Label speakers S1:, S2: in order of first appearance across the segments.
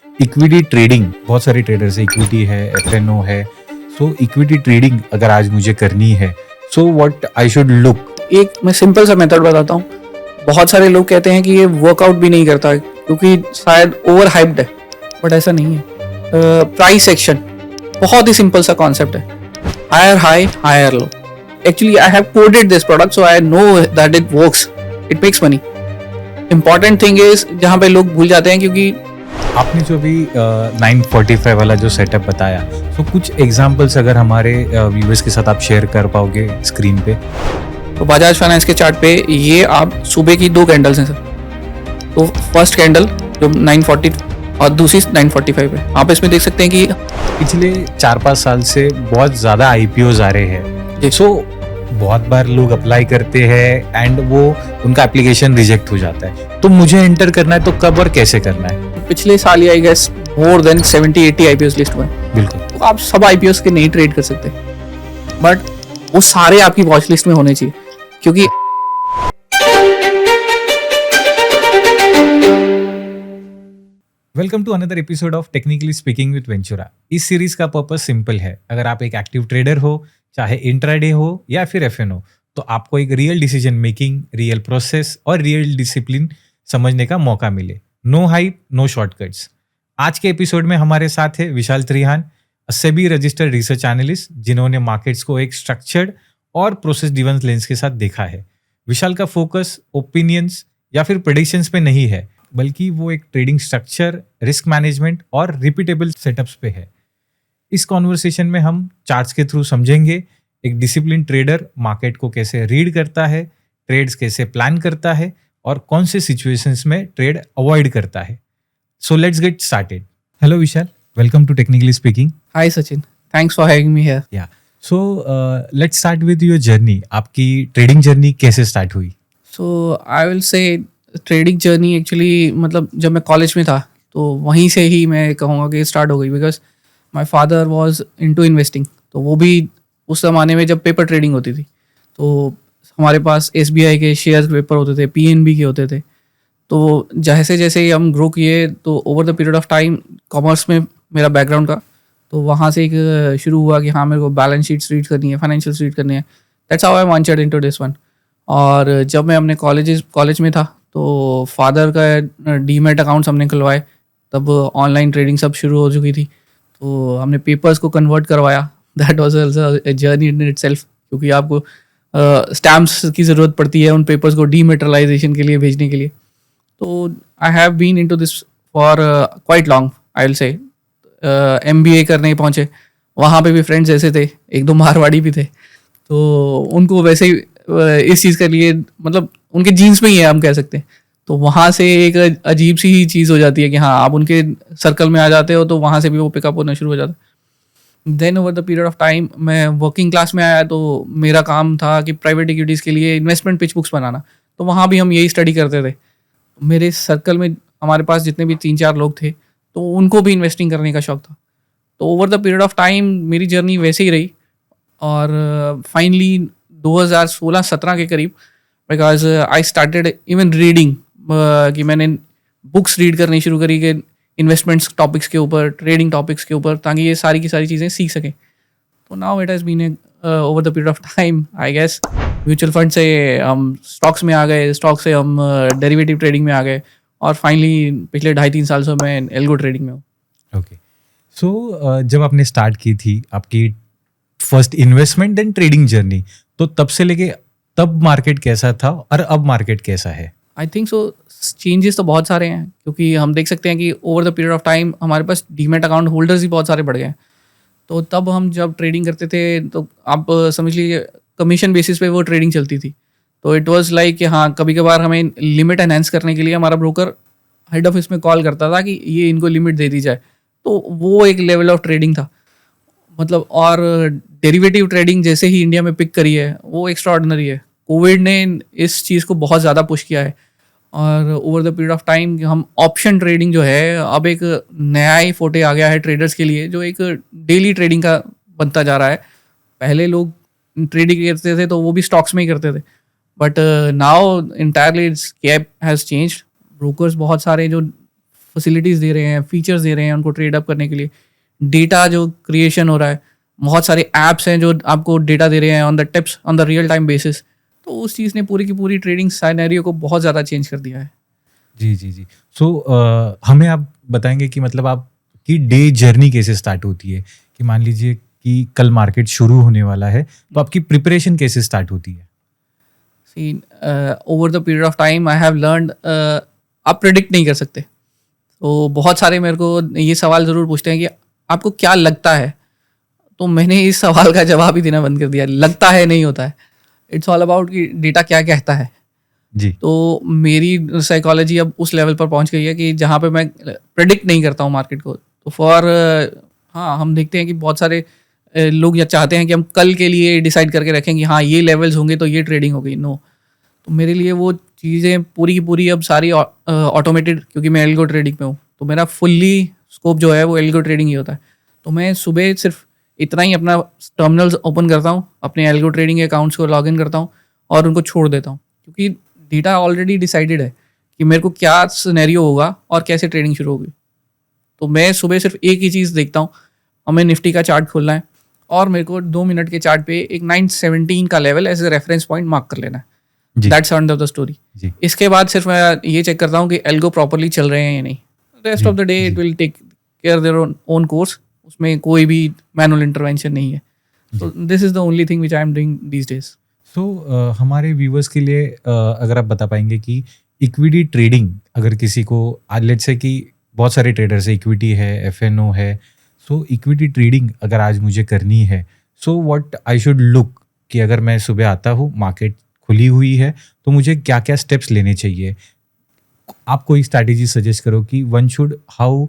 S1: Equity trading, बहुत सारे traders है, इक्विटी है, एफएनओ है। सो इक्विटी ट्रेडिंग अगर आज मुझे करनी है, so what I should look.
S2: एक मैं सिंपल सा मेथड बताता हूँ। बहुत सारे लोग कहते हैं कि ये वर्कआउट भी नहीं करता क्योंकि शायद ओवर हाइप्ड है, बट ऐसा नहीं है। प्राइस एक्शन बहुत ही सिंपल सा कॉन्सेप्ट है, higher high higher low. Actually I have coded this product so I know that it works, it makes money. Important thing is जहाँ पे लोग भूल जाते हैं, क्योंकि
S1: आपने जो भी 945 वाला जो सेटअप बताया, सो कुछ एग्जांपल्स अगर हमारे व्यूअर्स के साथ आप शेयर कर पाओगे स्क्रीन पे।
S2: तो बजाज फाइनेंस के चार्ट पे ये आप सुबह की 2 कैंडल्स हैं सर। तो फर्स्ट कैंडल जो 940 और दूसरी 945 है, आप इसमें देख सकते हैं कि
S1: पिछले 4-5 साल से बहुत ज़्यादा आईपीओज आ रहे हैं। सो बहुत बार लोग अप्लाई करते हैं एंड वो उनका एप्लीकेशन रिजेक्ट हो जाता है। तो मुझे एंटर करना है तो कब और कैसे करना है?
S2: पिछले साल ही I guess more than 70-80 IPOs list हुए।
S1: बिल्कुल।
S2: तो आप सब आईपीओस के नहीं ट्रेड कर सकते, बट वो सारे आपकी वॉच लिस्ट में होने चाहिए, क्योंकि
S1: welcome to another episode of technically speaking with Ventura. इस सीरीज का पर्पस सिंपल है। अगर आप एक एक्टिव ट्रेडर हो, चाहे इंट्राडे हो या फिर एफएनओ, तो आपको एक real decision making, real process और रियल डिसिप्लिन समझने का मौका मिले। No hype, no shortcuts. आज के एपिसोड में हमारे साथ है Vishal Trihan, SEBI registered research analyst, जिन्होंने मार्केट्स को एक स्ट्रक्चर्ड और प्रोसेस ड्रिवन लेंस के साथ देखा है। विशाल का फोकस ओपिनियंस या फिर प्रेडिक्शंस पे नहीं है, बल्कि वो एक ट्रेडिंग स्ट्रक्चर, रिस्क मैनेजमेंट और रिपीटेबल सेटअप्स पे है। इस कॉन्वर्सेशन में हम चार्ट्स के थ्रू समझेंगे एक डिसिप्लिन ट्रेडर मार्केट को कैसे रीड करता है, ट्रेड्स कैसे प्लान करता है और कौन से सिचुएशंस में ट्रेड अवॉइड करता है। So let's get started. Hello Vishal, welcome to technically speaking.
S2: Hi Sachin, thanks for having me here.
S1: Yeah so let's start with your journey. आपकी ट्रेडिंग जर्नी कैसे स्टार्ट हुई?
S2: So I will say trading journey actually मतलब जब मैं college में था तो वहीं से ही मैं कहूँगा कि स्टार्ट हो गई, because my father was into investing. तो वो भी उस ज़माने में जब पेपर ट्रेडिंग होती थी, तो हमारे पास एसबीआई के शेयर पेपर होते थे, पीएनबी के होते थे। तो जैसे जैसे ही हम ग्रो किए, तो over the period of time commerce में मेरा बैकग्राउंड का, तो वहाँ से एक शुरू हुआ कि हाँ मेरे को बैलेंस शीट्स रीड करनी है, फाइनेंशियल रीड करनी है। That's how I ventured into this one. और जब मैं अपने कॉलेज में था, तो फादर का डीमैट अकाउंट्स हमने खुलवाए। तब ऑनलाइन ट्रेडिंग सब शुरू हो चुकी थी, तो हमने पेपर्स को कन्वर्ट करवाया। That was a journey in itself, क्योंकि आपको स्टैम्प्स की ज़रूरत पड़ती है उन पेपर्स को डीमेटेरियलाइजेशन के लिए भेजने के लिए। तो I have been into this for quite long, I will say. MBA करने पहुँचे, वहाँ पे भी फ्रेंड्स ऐसे थे, 1-2 मारवाड़ी भी थे। तो उनको वैसे ही इस चीज़ के लिए मतलब उनके जीन्स में ही है, हम कह सकते हैं। तो वहाँ से एक अजीब सी ही चीज़ हो जाती है कि हाँ आप उनके सर्कल में आ जाते हो, तो वहाँ से भी वो पिकअप होना शुरू हो जाता है। Then over the period of time मैं वर्किंग क्लास में आया, तो मेरा काम था कि प्राइवेट इक्विटीज़ के लिए इन्वेस्टमेंट पिच बुक्स बनाना। तो वहाँ भी हम यही स्टडी करते थे। मेरे सर्कल में हमारे पास जितने भी 3-4 लोग थे, तो उनको भी इन्वेस्टिंग करने का शौक था। तो over the period of time मेरी जर्नी वैसे ही रही, और फाइनली 2016-17 के करीब, because I started even reading, कि मैंने बुक्स रीड करनी शुरू करी कि इन्वेस्टमेंट्स टॉपिक्स के ऊपर, ट्रेडिंग टॉपिक्स के ऊपर, ताकि ये सारी की सारी चीज़ें सीख सकें। तो now it has been over the period of time, I guess mutual fund से हम स्टॉक्स में आ गए, स्टॉक से हम डेरिवेटिव ट्रेडिंग में आ गए, और फाइनली पिछले 2.5-3 साल से मैं एल्गो ट्रेडिंग में हूँ।
S1: ओके। सो जब आपने स्टार्ट की थी आपकी first investment then trading journey, तो तब से लेके तब मार्केट कैसा था और अब मार्केट कैसा है?
S2: आई थिंक सो चेंजेस तो बहुत सारे हैं, क्योंकि हम देख सकते हैं कि over the period of time हमारे पास डीमैट अकाउंट होल्डर्स ही बहुत सारे बढ़ गए हैं। तो तब हम जब ट्रेडिंग करते थे, तो आप समझ लीजिए कमीशन बेसिस पे वो ट्रेडिंग चलती थी। तो इट वाज लाइक कि हाँ कभी कभार हमें लिमिट एनहेंस करने के लिए हमारा ब्रोकर हेड ऑफिस में कॉल करता था कि ये इनको लिमिट दे दी जाए। तो वो एक लेवल ऑफ ट्रेडिंग था, मतलब। और डेरिवेटिव ट्रेडिंग जैसे ही इंडिया में पिक करी है, वो एक्स्ट्राऑर्डिनरी है। कोविड ने इस चीज़ को बहुत ज़्यादा पुश किया है, और over the period of time हम ऑप्शन ट्रेडिंग जो है, अब एक नया ही फोटे आ गया है ट्रेडर्स के लिए, जो एक डेली ट्रेडिंग का बनता जा रहा है। पहले लोग ट्रेडिंग करते थे तो वो भी स्टॉक्स में ही करते थे, but now entirely it's cap has changed. Brokers बहुत सारे जो फैसिलिटीज़ दे रहे हैं, फीचर्स दे रहे हैं उनको ट्रेड अप करने के लिए, डेटा जो क्रिएशन हो रहा है, बहुत सारे ऐप्स हैं जो आपको डेटा दे रहे हैं on the tips on the real time basis. तो उस चीज़ ने पूरी की पूरी ट्रेडिंग साइनेरियो को बहुत ज़्यादा चेंज कर दिया है।
S1: जी, जी, जी। सो हमें आप बताएँगे कि मतलब आपकी डे जर्नी कैसे स्टार्ट होती है? कि मान लीजिए कि कल मार्केट शुरू होने वाला है, तो आपकी प्रिपरेशन कैसे स्टार्ट होती है?
S2: See over the period of time I have learned आप प्रिडिक्ट नहीं कर सकते। तो बहुत सारे मेरे को ये सवाल ज़रूर पूछते हैं कि आपको क्या लगता है? तो मैंने इस सवाल का जवाब ही देना बंद कर दिया। लगता है नहीं होता है। इट्स ऑल अबाउट कि डेटा क्या कहता है।
S1: जी,
S2: तो मेरी साइकोलॉजी अब उस लेवल पर पहुंच गई है कि जहाँ पे मैं प्रेडिक्ट नहीं करता हूँ मार्केट को। तो हाँ, हम देखते हैं कि बहुत सारे लोग या चाहते हैं कि हम कल के लिए डिसाइड करके रखें कि हाँ ये लेवल्स होंगे तो ये ट्रेडिंग होगी। नो, तो मेरे लिए वो चीज़ें पूरी की पूरी अब सारी ऑटोमेटेड, क्योंकि मैं एल्गो ट्रेडिंग में हूँ। तो मेरा फुल्ली स्कोप जो है वो एल्गो ट्रेडिंग ही होता है। तो मैं सुबह सिर्फ इतना ही अपना टर्मिनल्स ओपन करता हूँ, अपने एल्गो ट्रेडिंग अकाउंट्स को लॉगिन करता हूँ और उनको छोड़ देता हूँ, क्योंकि डेटा ऑलरेडी डिसाइडेड है कि मेरे को क्या सिनेरियो होगा और कैसे ट्रेडिंग शुरू होगी। तो मैं सुबह सिर्फ एक ही चीज़ देखता हूँ, हमें निफ्टी का चार्ट खोलना है और मेरे को 2 मिनट के चार्ट पे एक 917 का level as a reference point mark कर लेना है।
S1: जी,
S2: that's end of the story.
S1: जी,
S2: इसके बाद सिर्फ मैं ये चेक करता हूँ कि एल्गो प्रॉपरली चल रहे हैं या नहीं। रेस्ट
S1: जी,
S2: ऑफ द डे इट
S1: जी,
S2: will take care their own course. उसमें कोई भी मैनुअल इंटरवेंशन नहीं है। तो this is the only thing which I am doing these days.
S1: So हमारे व्यूअर्स के लिए अगर आप बता पाएँगे कि इक्विटी ट्रेडिंग अगर किसी को आज लेट्स से कि बहुत सारे ट्रेडर्स हैं, इक्विटी है, एफएनओ है। सो इक्विटी ट्रेडिंग अगर आज मुझे करनी है, so what I should look कि अगर मैं सुबह आता हूँ, मार्केट खुली हुई है, तो मुझे क्या-क्या स्टेप्स लेने चाहिए? आप कोई स्ट्रैटेजी सजेस्ट करो कि one should how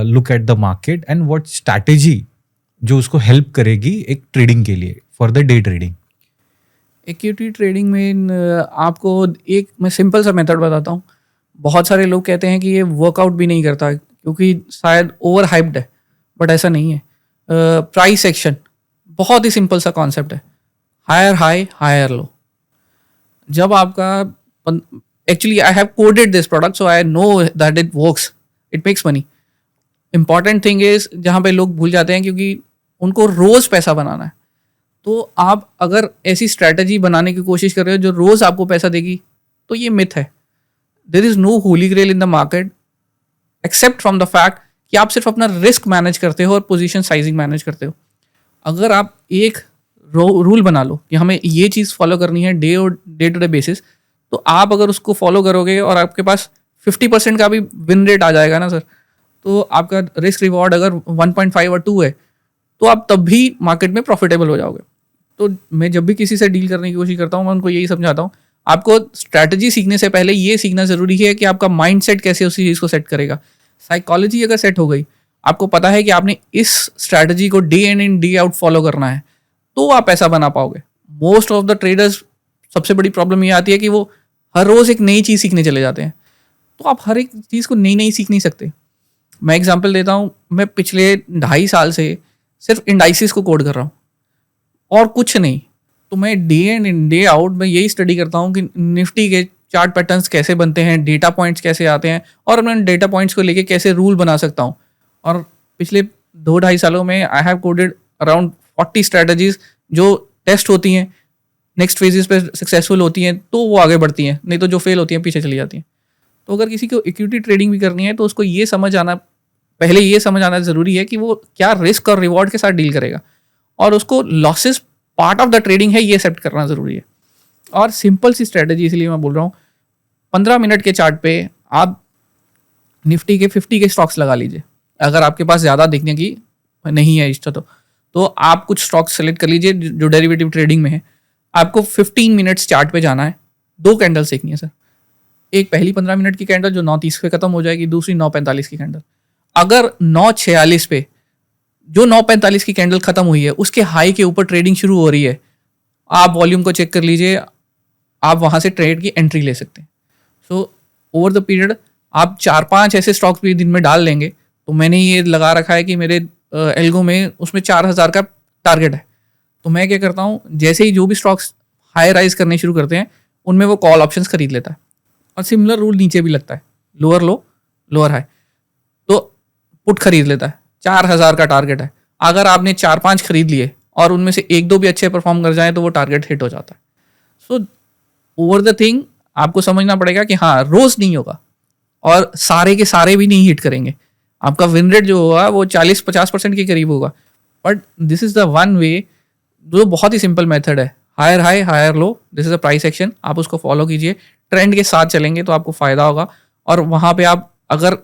S1: look at the market and what strategy जो उसको हेल्प करेगी एक ट्रेडिंग के लिए for the day trading.
S2: Equity trading में आपको एक मैं सिंपल सा मेथड बताता हूँ। बहुत सारे लोग कहते हैं कि ये वर्कआउट भी नहीं करता क्योंकि शायद ओवर हाइप्ड है, बट ऐसा नहीं है। प्राइस एक्शन बहुत ही सिंपल सा कॉन्सेप्ट है, हायर हाई हायर लो। जब आपका actually I have coded this product so I know that it works, it makes money. Important thing is जहाँ पे लोग भूल जाते हैं क्योंकि उनको रोज पैसा बनाना है। तो आप अगर ऐसी स्ट्रैटेजी बनाने की कोशिश कर रहे हो जो रोज आपको पैसा देगी, तो ये मिथ है। There is no holy grail in the market except from the fact कि आप सिर्फ अपना रिस्क मैनेज करते हो और पोजीशन साइजिंग मैनेज करते हो। अगर आप एक रूल बना लो कि हमें ये चीज़ फॉलो करनी है डे टू डे बेसिस, तो आप अगर उसको फॉलो करोगे और आपके पास 50% का भी विन रेट आ जाएगा ना सर, तो आपका रिस्क रिवॉर्ड अगर 1.5 और 2 है, तो आप तब भी मार्केट में प्रॉफिटेबल हो जाओगे। तो मैं जब भी किसी से डील करने की कोशिश करता हूँ, मैं उनको यही समझाता हूँ, आपको स्ट्रैटेजी सीखने से पहले ये सीखना ज़रूरी है कि आपका माइंड सेट कैसे उसी चीज़ को सेट करेगा। साइकोलॉजी अगर सेट हो गई, आपको पता है कि आपने इस स्ट्रैटेजी को day in and day out follow करना है, तो आप पैसा बना पाओगे। मोस्ट ऑफ द ट्रेडर्स सबसे बड़ी प्रॉब्लम ये आती है कि वो हर रोज़ एक नई चीज़ सीखने चले जाते हैं। तो आप हर एक चीज़ को नई नई सीख नहीं सकते। मैं एग्जांपल देता हूँ, मैं पिछले 2.5 साल से सिर्फ इंडाइसिस को कोड कर रहा हूँ और कुछ नहीं। तो मैं डे इन डे आउट मैं यही स्टडी करता हूँ कि निफ्टी के चार्ट पैटर्न्स कैसे बनते हैं, डेटा पॉइंट्स कैसे आते हैं और मैं डेटा पॉइंट्स को लेके कैसे रूल बना सकता हूँ। और पिछले 2-2.5 सालों में आई हैव कोडेड अराउंड 40 स्ट्रैटेजीज जो टेस्ट होती हैं, नेक्स्ट फेजेस पे सक्सेसफुल होती हैं तो वो आगे बढ़ती हैं, नहीं तो जो फेल होती हैं पीछे चली जाती हैं। तो अगर किसी को इक्विटी ट्रेडिंग भी करनी है तो उसको ये समझ आना, पहले ये समझ आना ज़रूरी है कि वो क्या रिस्क और रिवॉर्ड के साथ डील करेगा और उसको losses part of the trading है ये एक्सेप्ट करना ज़रूरी है। और सिंपल सी स्ट्रैटेजी, इसलिए मैं बोल रहा हूँ, 15 मिनट के चार्ट पे आप निफ्टी के 50 के स्टॉक्स लगा लीजिए। अगर आपके पास ज़्यादा देखने की नहीं है इच्छा तो आप कुछ स्टॉक्स सेलेक्ट कर लीजिए जो डेरिवेटिव ट्रेडिंग में है। आपको 15 मिनट्स चार्ट पे जाना है, 2 कैंडल्स देखनी है सर। एक पहली 15 मिनट की कैंडल जो 9:30 पे खत्म हो जाएगी, दूसरी 9:45 की कैंडल। अगर 9:46 पे जो 9:45 की कैंडल खत्म हुई है उसके हाई के ऊपर ट्रेडिंग शुरू हो रही है, आप वॉल्यूम को चेक कर लीजिए, आप वहाँ से ट्रेड की एंट्री ले सकते हैं। सो ओवर द पीरियड आप 4-5 ऐसे स्टॉक्स भी दिन में डाल लेंगे। तो मैंने ये लगा रखा है कि मेरे एल्गो में उसमें 4,000 का टारगेट है। तो मैं क्या करता हूँ, जैसे ही जो भी स्टॉक्स हाई राइज करने शुरू करते हैं उनमें वो कॉल ऑप्शंस खरीद लेता है। और सिमिलर रूल नीचे भी लगता है, लोअर लो लोअर हाई। पुट खरीद लेता है, 4,000 का टारगेट है, अगर आपने 4-5 खरीद लिए और उनमें से 1-2 भी अच्छे परफॉर्म कर जाए तो वो टारगेट हिट हो जाता है. सो ओवर द थिंग आपको समझना पड़ेगा कि हाँ, रोज नहीं होगा और सारे के सारे भी नहीं हिट करेंगे. आपका विन रेट जो होगा वो 40-50% के करीब होगा. But this is the one way जो बहुत ही सिंपल मेथड है. Higher high higher low, this is a price action. आप उसको फॉलो कीजिए, ट्रेंड के साथ चलेंगे तो आपको फायदा होगा. और वहाँ पे आप अगर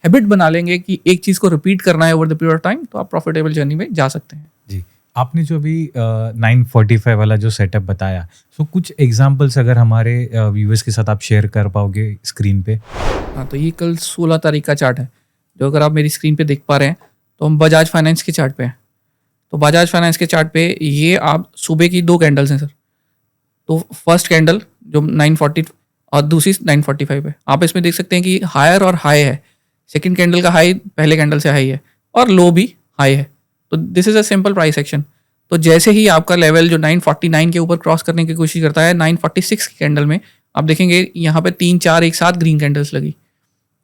S2: हैबिट बना लेंगे कि एक चीज़ को रिपीट करना है over the period of time, तो आप प्रॉफिटेबल जर्नी में जा सकते हैं.
S1: जी, आपने जो अभी 945 वाला जो सेटअप बताया, सो कुछ एग्जांपल्स अगर हमारे व्यूअर्स के साथ आप शेयर कर पाओगे स्क्रीन पे.
S2: हाँ, तो ये कल 16 तारीख का चार्ट है जो अगर आप मेरी स्क्रीन पे देख पा रहे हैं. तो हम बजाज फाइनेंस के चार्ट पे हैं. तो बजाज फाइनेंस के चार्ट पे ये आप सुबह की 2 कैंडल्स हैं सर. तो फर्स्ट कैंडल जो 940 और दूसरी 945 है. आप इसमें देख सकते हैं कि हायर और हाई है. सेकंड कैंडल का हाई पहले कैंडल से हाई है और लो भी हाई है. तो this is a simple price action. तो जैसे ही आपका लेवल जो 949 के ऊपर क्रॉस करने की कोशिश करता है, 946 की कैंडल में आप देखेंगे यहाँ पे 3-4 एक साथ ग्रीन कैंडल्स लगी.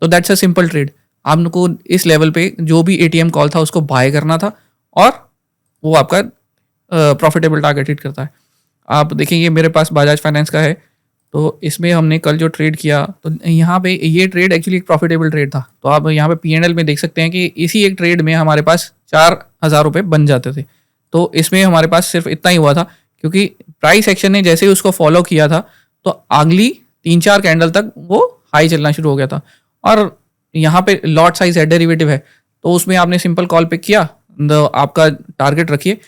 S2: तो दैट्स अ सिंपल ट्रेड. आपको इस लेवल पे जो भी एटीएम कॉल था उसको बाय करना था और वो आपका प्रॉफिटेबल टारगेट हिट करता है. आप देखेंगे मेरे पास बजाज फाइनेंस का है. तो इसमें हमने कल जो ट्रेड किया तो यहाँ पे ये ट्रेड एक्चुअली एक प्रॉफिटेबल ट्रेड था. तो आप यहाँ पे P&L में देख सकते हैं कि इसी एक ट्रेड में हमारे पास 4,000 रुपये बन जाते थे. तो इसमें हमारे पास सिर्फ इतना ही हुआ था क्योंकि प्राइस एक्शन ने जैसे ही उसको फॉलो किया था तो अगली 3-4 कैंडल तक वो हाई चलना शुरू हो गया था. और यहाँ पे लॉट साइज है, डेरिवेटिव है, तो उसमें आपने सिंपल कॉल पे किया, आपका टारगेट रखिए.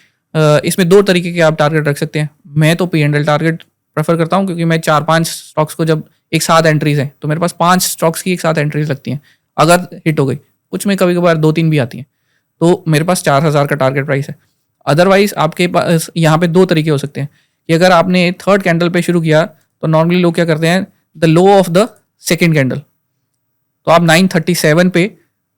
S2: इसमें 2 तरीके के आप टारगेट रख सकते हैं. मैं तो P&L टारगेट प्रेफर करता हूँ क्योंकि मैं 4-5 स्टॉक्स को जब एक साथ एंट्रीज हैं तो मेरे पास 5 स्टॉक्स की एक साथ एंट्रीज लगती हैं. अगर हिट हो गई, कुछ में कभी कभार 2-3 भी आती हैं, तो मेरे पास 4,000 का टारगेट प्राइस है. अदरवाइज आपके पास यहाँ पे 2 तरीके हो सकते हैं कि अगर आपने थर्ड कैंडल पे शुरू किया तो नॉर्मली लोग क्या करते हैं, the low of the second candle, तो आप 937 पे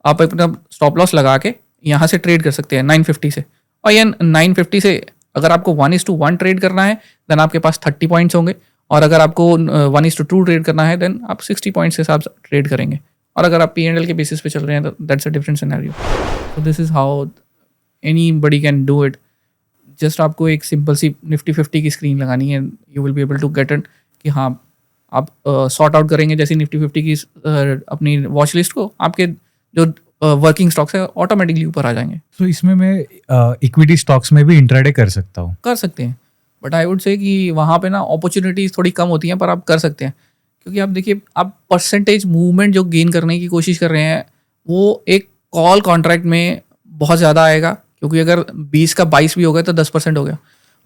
S2: आप अपना स्टॉप लॉस लगा के यहाँ से ट्रेड कर सकते हैं 950 से. और ये 950 से अगर आपको 1:1 ट्रेड करना है देन आपके पास 30 पॉइंट्स होंगे. और अगर आपको 1:2 ट्रेड करना है देन आप 60 पॉइंट्स के हिसाब से ट्रेड करेंगे. और अगर आप P&L के बेसिस पे चल रहे हैं तो that's a different scenario. So this is how anybody can do it. Just आपको एक सिंपल सी निफ्टी 50 की स्क्रीन लगानी है, you will be able to get it कि हाँ आप सॉर्ट आउट करेंगे जैसे निफ्टी 50 की अपनी वॉच लिस्ट को, आपके जो वर्किंग स्टॉक्स है ऑटोमेटिकली ऊपर आ जाएंगे.
S1: तो इसमें मैं इक्विटी स्टॉक्स में भी इंट्राडे कर सकता हूँ?
S2: कर सकते हैं, बट आई वुड से कि वहाँ पे ना अपॉर्चुनिटीज़ थोड़ी कम होती हैं, पर आप कर सकते हैं. क्योंकि आप देखिए, आप परसेंटेज मूवमेंट जो गेन करने की कोशिश कर रहे हैं वो एक कॉल कॉन्ट्रैक्ट में बहुत ज़्यादा आएगा. क्योंकि अगर 20 का 22 भी हो गया तो 10% हो गया.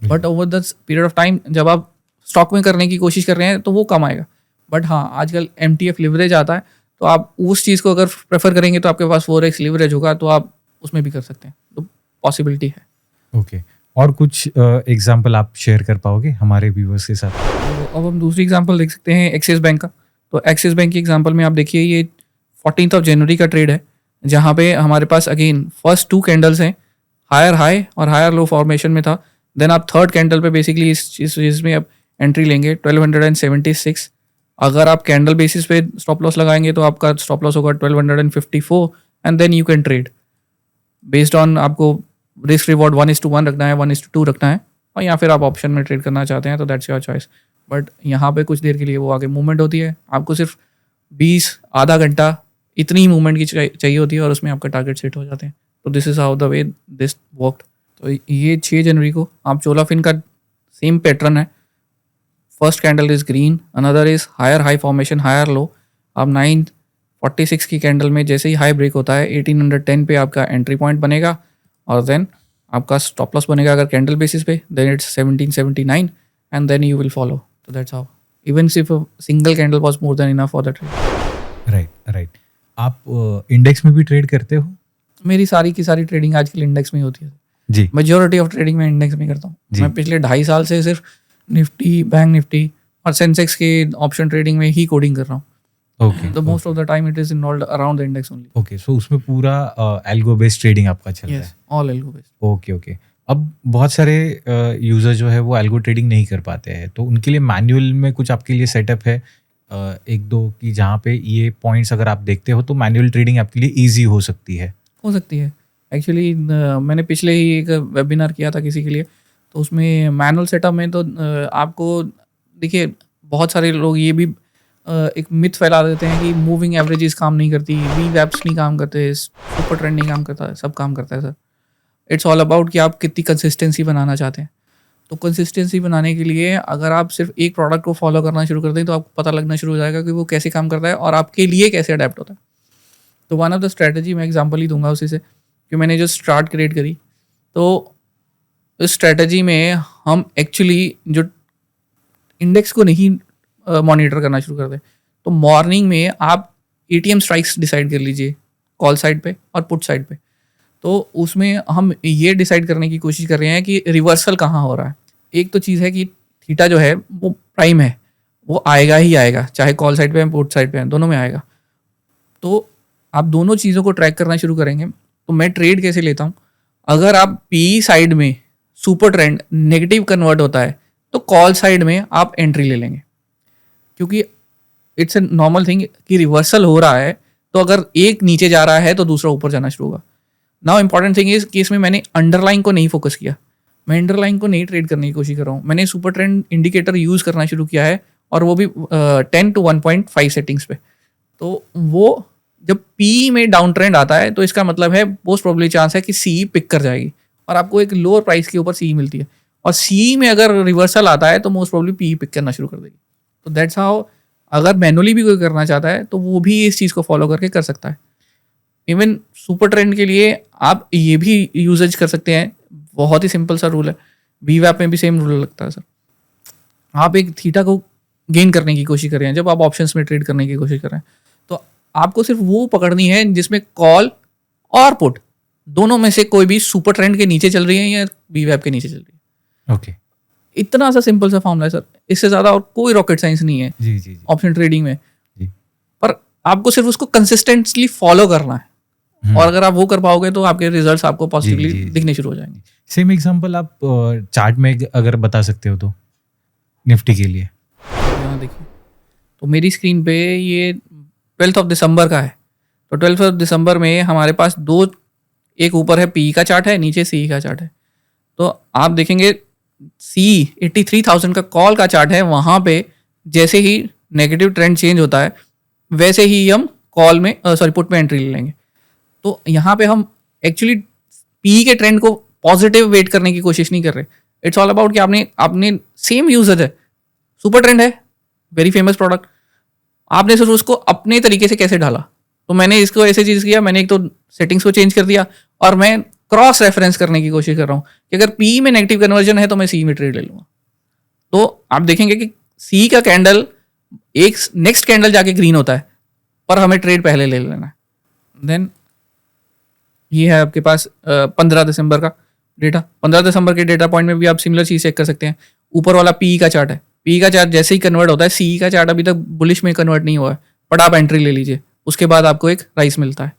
S2: But over the period of time जब आप स्टॉक में करने की कोशिश कर रहे हैं तो वो कम आएगा. बट हाँ, आजकल MTF लिवरेज आता है, तो आप उस चीज़ को अगर प्रेफर करेंगे तो आपके पास 4x लिवरेज होगा, तो आप उसमें भी कर सकते हैं. तो पॉसिबिलिटी है.
S1: ओके, और कुछ एग्जांपल आप शेयर कर पाओगे हमारे व्यूअर्स के साथ?
S2: तो अब हम दूसरी एग्जांपल देख सकते हैं एक्सिस बैंक का. तो एक्सिस बैंक की एग्जांपल में आप देखिए, ये 14 जनवरी का ट्रेड है जहाँ पे हमारे पास अगेन फर्स्ट 2 कैंडल्स हैं, हायर हाई और हायर लो फॉर्मेशन में था. देन आप थर्ड कैंडल पे बेसिकली इस चीज़ में आप एंट्री लेंगे 1276. अगर आप कैंडल बेसिस पे स्टॉप लॉस लगाएंगे तो आपका स्टॉप लॉस होगा 1254 and then you can trade based on आपको रिस्क रिवॉर्ड 1:1 रखना है, 1:2 रखना है, और या फिर आप ऑप्शन में ट्रेड करना चाहते हैं तो दैट्स योर चॉइस. बट यहाँ पे कुछ देर के लिए वो आगे मूवमेंट होती है, आपको सिर्फ 20 आधा घंटा इतनी ही मूवमेंट की चाहिए होती है और उसमें आपका टारगेट सेट हो जाते हैं. तो this is how the way this worked. तो ये 6 जनवरी को आप चोलाफिन का सेम पैटर्न है. First candle is green, another is higher high formation, higher low. आप 946 की कैंडल में जैसे ही हाई ब्रेक होता है 1810 पे आपका एंट्री पॉइंट बनेगा और देन आपका स्टॉप लॉस बनेगा अगर कैंडल बेसिस पे, then it's 1779 and then you will follow. तो दैट्स हाउ, इवन सिर्फ single candle was more than enough for the trade.
S1: Right. आप इंडेक्स में भी ट्रेड करते हो?
S2: मेरी सारी की सारी ट्रेडिंग आजकल इंडेक्स में ही होती है
S1: जी.
S2: मेजोरिटी ऑफ ट्रेडिंग मैं इंडेक्स में करता हूँ.
S1: जी.
S2: मैं पिछले 2.5 साल से सिर्फ निफ्टी, बैंक निफ्टी और सेंसेक्स के ऑप्शन ट्रेडिंग में ही कोडिंग कर रहा हूँ.
S1: Okay.
S2: The most of the time it is involved around the index only.
S1: Okay, so उसमें पूरा एल्गो बेस्ड ट्रेडिंग आपका चल रहा है?
S2: Yes, all algo based.
S1: Okay. अब बहुत सारे यूजर जो है वो एल्गो ट्रेडिंग नहीं कर पाते हैं, तो उनके लिए मैनुअल में कुछ आपके लिए सेटअप है 1-2 की जहाँ पे ये पॉइंट्स अगर आप देखते हो तो मैनुअल ट्रेडिंग आपके लिए ईजी हो सकती है?
S2: हो सकती है एक्चुअली। मैंने पिछले ही एक वेबिनार किया था किसी के लिए, तो उसमें मैनुअल सेटअप में तो आपको देखिए बहुत सारे लोग ये भी एक मिथ फैला देते हैं कि मूविंग एवरेजेस काम नहीं करती, वी वैप्स नहीं काम करते, सुपर ट्रेंड नहीं काम करता, सब काम करता है सर। इट्स ऑल अबाउट कि आप कितनी कंसिस्टेंसी बनाना चाहते हैं। तो कंसिस्टेंसी बनाने के लिए अगर आप सिर्फ एक प्रोडक्ट को फॉलो करना शुरू कर दें तो आपको पता लगना शुरू हो जाएगा कि वो कैसे काम करता है और आपके लिए कैसे अडेप्ट होता है। तो वन ऑफ द स्ट्रैटेजी, मैं एग्जांपल ही दूंगा उसी से, कि मैंने जो स्टार्ट क्रिएट करी, तो इस स्ट्रैटेजी में हम एक्चुअली जो इंडेक्स को नहीं मॉनिटर करना शुरू कर दें, तो मॉर्निंग में आप एटीएम स्ट्राइक्स डिसाइड कर लीजिए कॉल साइड पे और पुट साइड पे। तो उसमें हम ये डिसाइड करने की कोशिश कर रहे हैं कि रिवर्सल कहाँ हो रहा है। एक तो चीज़ है कि थीटा जो है वो प्राइम है, वो आएगा ही आएगा, चाहे कॉल साइड पे है पुट साइड पे है, दोनों में आएगा। तो आप दोनों चीज़ों को ट्रैक करना शुरू करेंगे। तो मैं ट्रेड कैसे लेता हूँ, अगर आप पी साइड में सुपर ट्रेंड नेगेटिव कन्वर्ट होता है तो कॉल साइड में आप एंट्री ले लेंगे, क्योंकि इट्स ए नॉर्मल थिंग कि रिवर्सल हो रहा है, तो अगर एक नीचे जा रहा है तो दूसरा ऊपर जाना शुरू होगा। नाउ इंपॉर्टेंट थिंग इज कि इसमें मैंने अंडरलाइन को नहीं फोकस किया, मैं अंडरलाइन को नहीं ट्रेड करने की कोशिश कर रहा हूँ। मैंने सुपर ट्रेंड इंडिकेटर यूज़ करना शुरू किया है, और वो भी 10 to 1.5 सेटिंग्स पे। तो वो जब पी में डाउन ट्रेंड आता है तो इसका मतलब है मोस्ट प्रोबेबली चांस है कि सी पिक कर जाएगी और आपको एक लोअर प्राइस के ऊपर सी मिलती है, और सी में अगर रिवर्सल आता है तो मोस्ट प्रोबेबली पी पिक करना शुरू कर देगी। तो दैट्स हाउ, अगर मैनुअली भी कोई करना चाहता है तो वो भी इस चीज़ को फॉलो करके कर सकता है। इवन सुपर ट्रेंड के लिए आप ये भी यूजेज कर सकते हैं, बहुत ही सिंपल सा रूल है, वीवैप में भी सेम रूल लगता है सर। आप एक थीटा को गेन करने की कोशिश कर रहे हैं, जब आप ऑप्शंस में ट्रेड करने की कोशिश कर रहे हैं, तो आपको सिर्फ वो पकड़नी है जिसमें कॉल और पुट दोनों में से कोई भी सुपर ट्रेंड के नीचे चल रही है या वीवैप के नीचे चल रही है।
S1: ओके,
S2: इतना सा सिंपल सा फॉर्मूला है सर, इससे ज़्यादा और कोई रॉकेट साइंस नहीं है
S1: जी जी जी
S2: ऑप्शन ट्रेडिंग में।
S1: जी।
S2: पर आपको सिर्फ उसको कंसिस्टेंटली फॉलो करना है, और अगर आप वो कर पाओगे तो आपके रिजल्ट्स आपको पॉजिटिवली
S1: जी, जी।
S2: दिखने शुरू हो जाएंगे।
S1: सेम एग्जांपल आप चार्ट में अगर बता सकते हो तो निफ्टी के लिए।
S2: यहाँ देखिए, तो मेरी स्क्रीन पे ये 12 ऑफ दिसंबर का है। तो 12 ऑफ दिसंबर में हमारे पास दो, एक ऊपर है पी का चार्ट है, नीचे सी का चार्ट है। तो आप देखेंगे सी 83,000 का कॉल का चार्ट है, वहाँ पे जैसे ही नेगेटिव ट्रेंड चेंज होता है वैसे ही हम कॉल में पुट में एंट्री ले लेंगे। तो यहाँ पे हम एक्चुअली पी के ट्रेंड को पॉजिटिव वेट करने की कोशिश नहीं कर रहे। इट्स ऑल अबाउट कि आपने सेम यूजर है, सुपर ट्रेंड है, वेरी फेमस प्रोडक्ट, आपने सिर्फ उसको अपने तरीके से कैसे ढाला। तो मैंने इसको ऐसे चीज़ किया, मैंने एक तो सेटिंग्स को चेंज कर दिया, और मैं क्रॉस रेफरेंस करने की कोशिश कर रहा हूँ कि अगर पी में नेगेटिव कन्वर्जन है तो मैं सी में ट्रेड ले लूँगा। तो आप देखेंगे कि सी का कैंडल एक नेक्स्ट कैंडल जाके ग्रीन होता है, पर हमें ट्रेड पहले ले लेना है। देन ये है आपके पास 15 दिसंबर का डेटा। 15 दिसंबर के डेटा पॉइंट में भी आप सिमिलर चीज़ चेक कर सकते हैं। ऊपर वाला पी का चार्ट है, पी का चार्ट जैसे ही कन्वर्ट होता है, सी का चार्ट अभी तक बुलिश में कन्वर्ट नहीं हुआ है, बट आप एंट्री ले लीजिए, उसके बाद आपको एक राइस मिलता है।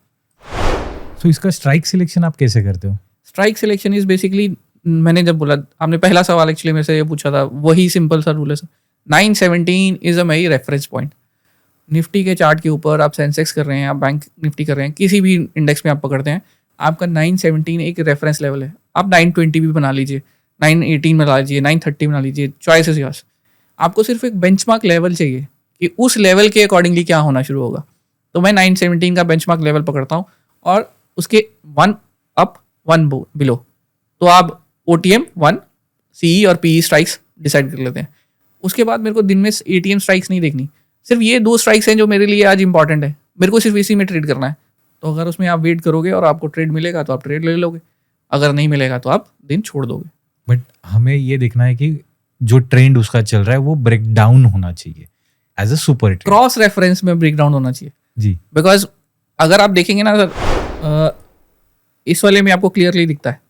S1: तो इसका स्ट्राइक सिलेक्शन आप कैसे करते हो?
S2: स्ट्राइक सिलेक्शन इज बेसिकली, मैंने जब बोला, आपने पहला सवाल एक्चुअली मेरे से ये पूछा था, वही सिंपल सा रूल है सर। 917 इज अ मेरी रेफरेंस पॉइंट। निफ्टी के चार्ट के ऊपर आप सेंसेक्स कर रहे हैं, आप बैंक निफ्टी कर रहे हैं, किसी भी इंडेक्स में आप पकड़ते हैं, आपका 917 एक रेफरेंस लेवल है। आप 920 भी बना लीजिए, 918 बना लीजिए, 930 बना लीजिए, चॉइस इज योर्स। आपको सिर्फ एक बेंचमार्क लेवल चाहिए कि उस लेवल के अकॉर्डिंगली क्या होना शुरू होगा। तो मैं 917 का बेंचमार्क लेवल पकड़ता हूँ, और उसके 1 अप 1 बिलो, तो आप OTM 1 CE और PE स्ट्राइक्स डिसाइड कर लेते हैं। उसके बाद मेरे को दिन में ATM स्ट्राइक्स नहीं देखनी, सिर्फ ये 2 स्ट्राइक्स हैं जो मेरे लिए आज इंपॉर्टेंट है, मेरे को सिर्फ इसी में ट्रेड करना है। तो अगर उसमें आप वेट करोगे और आपको ट्रेड मिलेगा तो आप ट्रेड ले लोगे, अगर नहीं मिलेगा तो आप दिन छोड़ दोगे।
S1: बट हमें ये देखना है कि जो ट्रेंड उसका चल रहा है वो ब्रेक डाउन होना चाहिए as a super trend.
S2: Cross reference में ब्रेक डाउन होना चाहिए
S1: जी,
S2: बिकॉज अगर आप देखेंगे ना सर, इस वाले में आपको क्लियरली दिखता है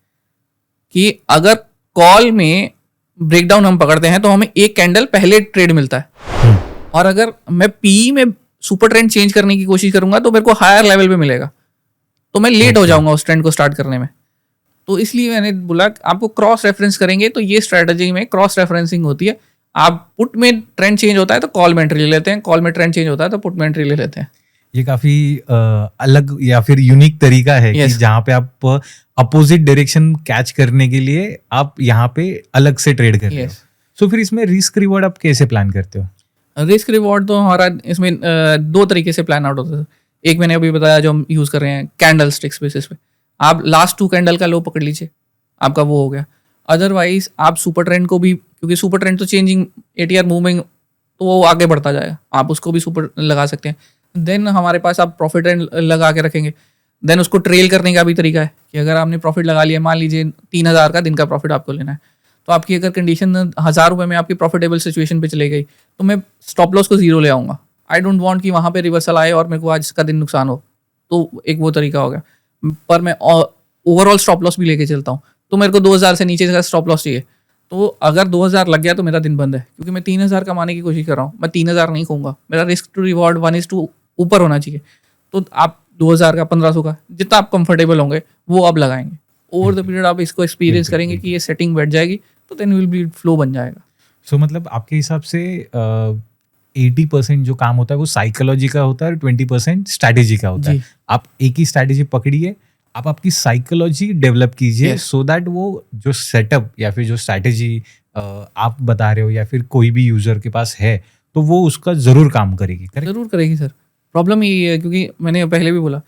S2: कि अगर कॉल में ब्रेकडाउन हम पकड़ते हैं तो हमें एक कैंडल पहले ट्रेड मिलता है, और अगर मैं पी में सुपर ट्रेंड चेंज करने की कोशिश करूंगा तो मेरे को हायर लेवल पे मिलेगा, तो मैं लेट हो जाऊंगा उस ट्रेंड को स्टार्ट करने में। तो इसलिए मैंने बोला आपको क्रॉस रेफरेंस करेंगे, तो ये स्ट्रैटेजी में क्रॉस रेफरेंसिंग होती है। आप पुट में ट्रेंड चेंज होता है तो कॉल में एंट्री ले लेते हैं, कॉल में ट्रेंड चेंज होता है तो पुट में एंट्री ले लेते हैं।
S1: ये काफी अलग या फिर यूनिक तरीका है कि
S2: Yes.
S1: जहाँ पे आप अपोजिट डायरेक्शन कैच करने के लिए आप यहाँ पे अलग से ट्रेड कर रहे हो.
S2: Yes.
S1: सो फिर इसमें रिस्क रिवॉर्ड आप कैसे प्लान करते हो?
S2: रिस्क रिवॉर्ड तो हमारा इसमें दो तरीके से प्लान आउट होता है. एक मैंने अभी बताया जो हम यूज़ कर रहे हैं कैंडल स्टिक्स बेसिस पे. आप लास्ट 2 कैंडल का लो पकड़ लीजिए, आपका वो हो गया. अदरवाइज आप सुपर ट्रेंड को भी, क्योंकि सुपर ट्रेंड तो चेंजिंग ATR मूविंग तो वो आगे बढ़ता जाएगा, आप उसको भी सुपर लगा सकते हैं. देन हमारे पास आप प्रॉफिट ट्रेंड लगा के रखेंगे. देन उसको ट्रेल करने का भी तरीका है कि अगर आपने प्रॉफिट लगा लिया, मान लीजिए 3,000 का दिन का प्रॉफिट आपको लेना है, तो आपकी अगर कंडीशन 1,000 रुपये में आपकी प्रॉफिटेबल सिचुएशन पे चले गई, तो मैं स्टॉप लॉस को 0 ले आऊँगा. आई डोंट वांट कि वहाँ पे रिवर्सल आए और मेरे को आज का दिन नुकसान हो. तो एक वो तरीका हो गया. पर मैं ओवरऑल स्टॉप लॉस भी लेके चलता हूँ. तो मेरे को 2,000 से नीचे का स्टॉप लॉस चाहिए. तो अगर 2,000 लग गया तो मेरा दिन बंद है, क्योंकि मैं 3,000 कमाने की कोशिश कर रहा हूँ. मैं 3,000 नहीं कहूँगा, मेरा रिस्क टू रिवॉर्ड 1:2 ऊपर होना चाहिए. तो आप 2,000 का, 1,500 का, जितना आप कंफर्टेबल होंगे वो आप लगाएंगे. ओवर द पीरियड आप इसको एक्सपीरियंस करेंगे कि ये सेटिंग बैठ जाएगी, तो देन विल बी फ्लो बन जाएगा.
S1: सो मतलब आपके हिसाब से 80% जो काम होता है वो साइकोलॉजी का होता है और 20% स्ट्रैटेजी का होता है.
S2: जी.
S1: आप एक ही स्ट्रैटेजी पकड़िए, आप आपकी साइकोलॉजी डेवलप कीजिए
S2: Yes.
S1: सो दैट वो जो सेटअप या फिर जो स्ट्रैटेजी आप बता रहे हो या फिर कोई भी यूजर के पास है तो वो उसका जरूर काम करेगी. करेक्ट?
S2: जरूर करेगी सर. प्रॉब्लम यही है, क्योंकि मैंने पहले भी बोला,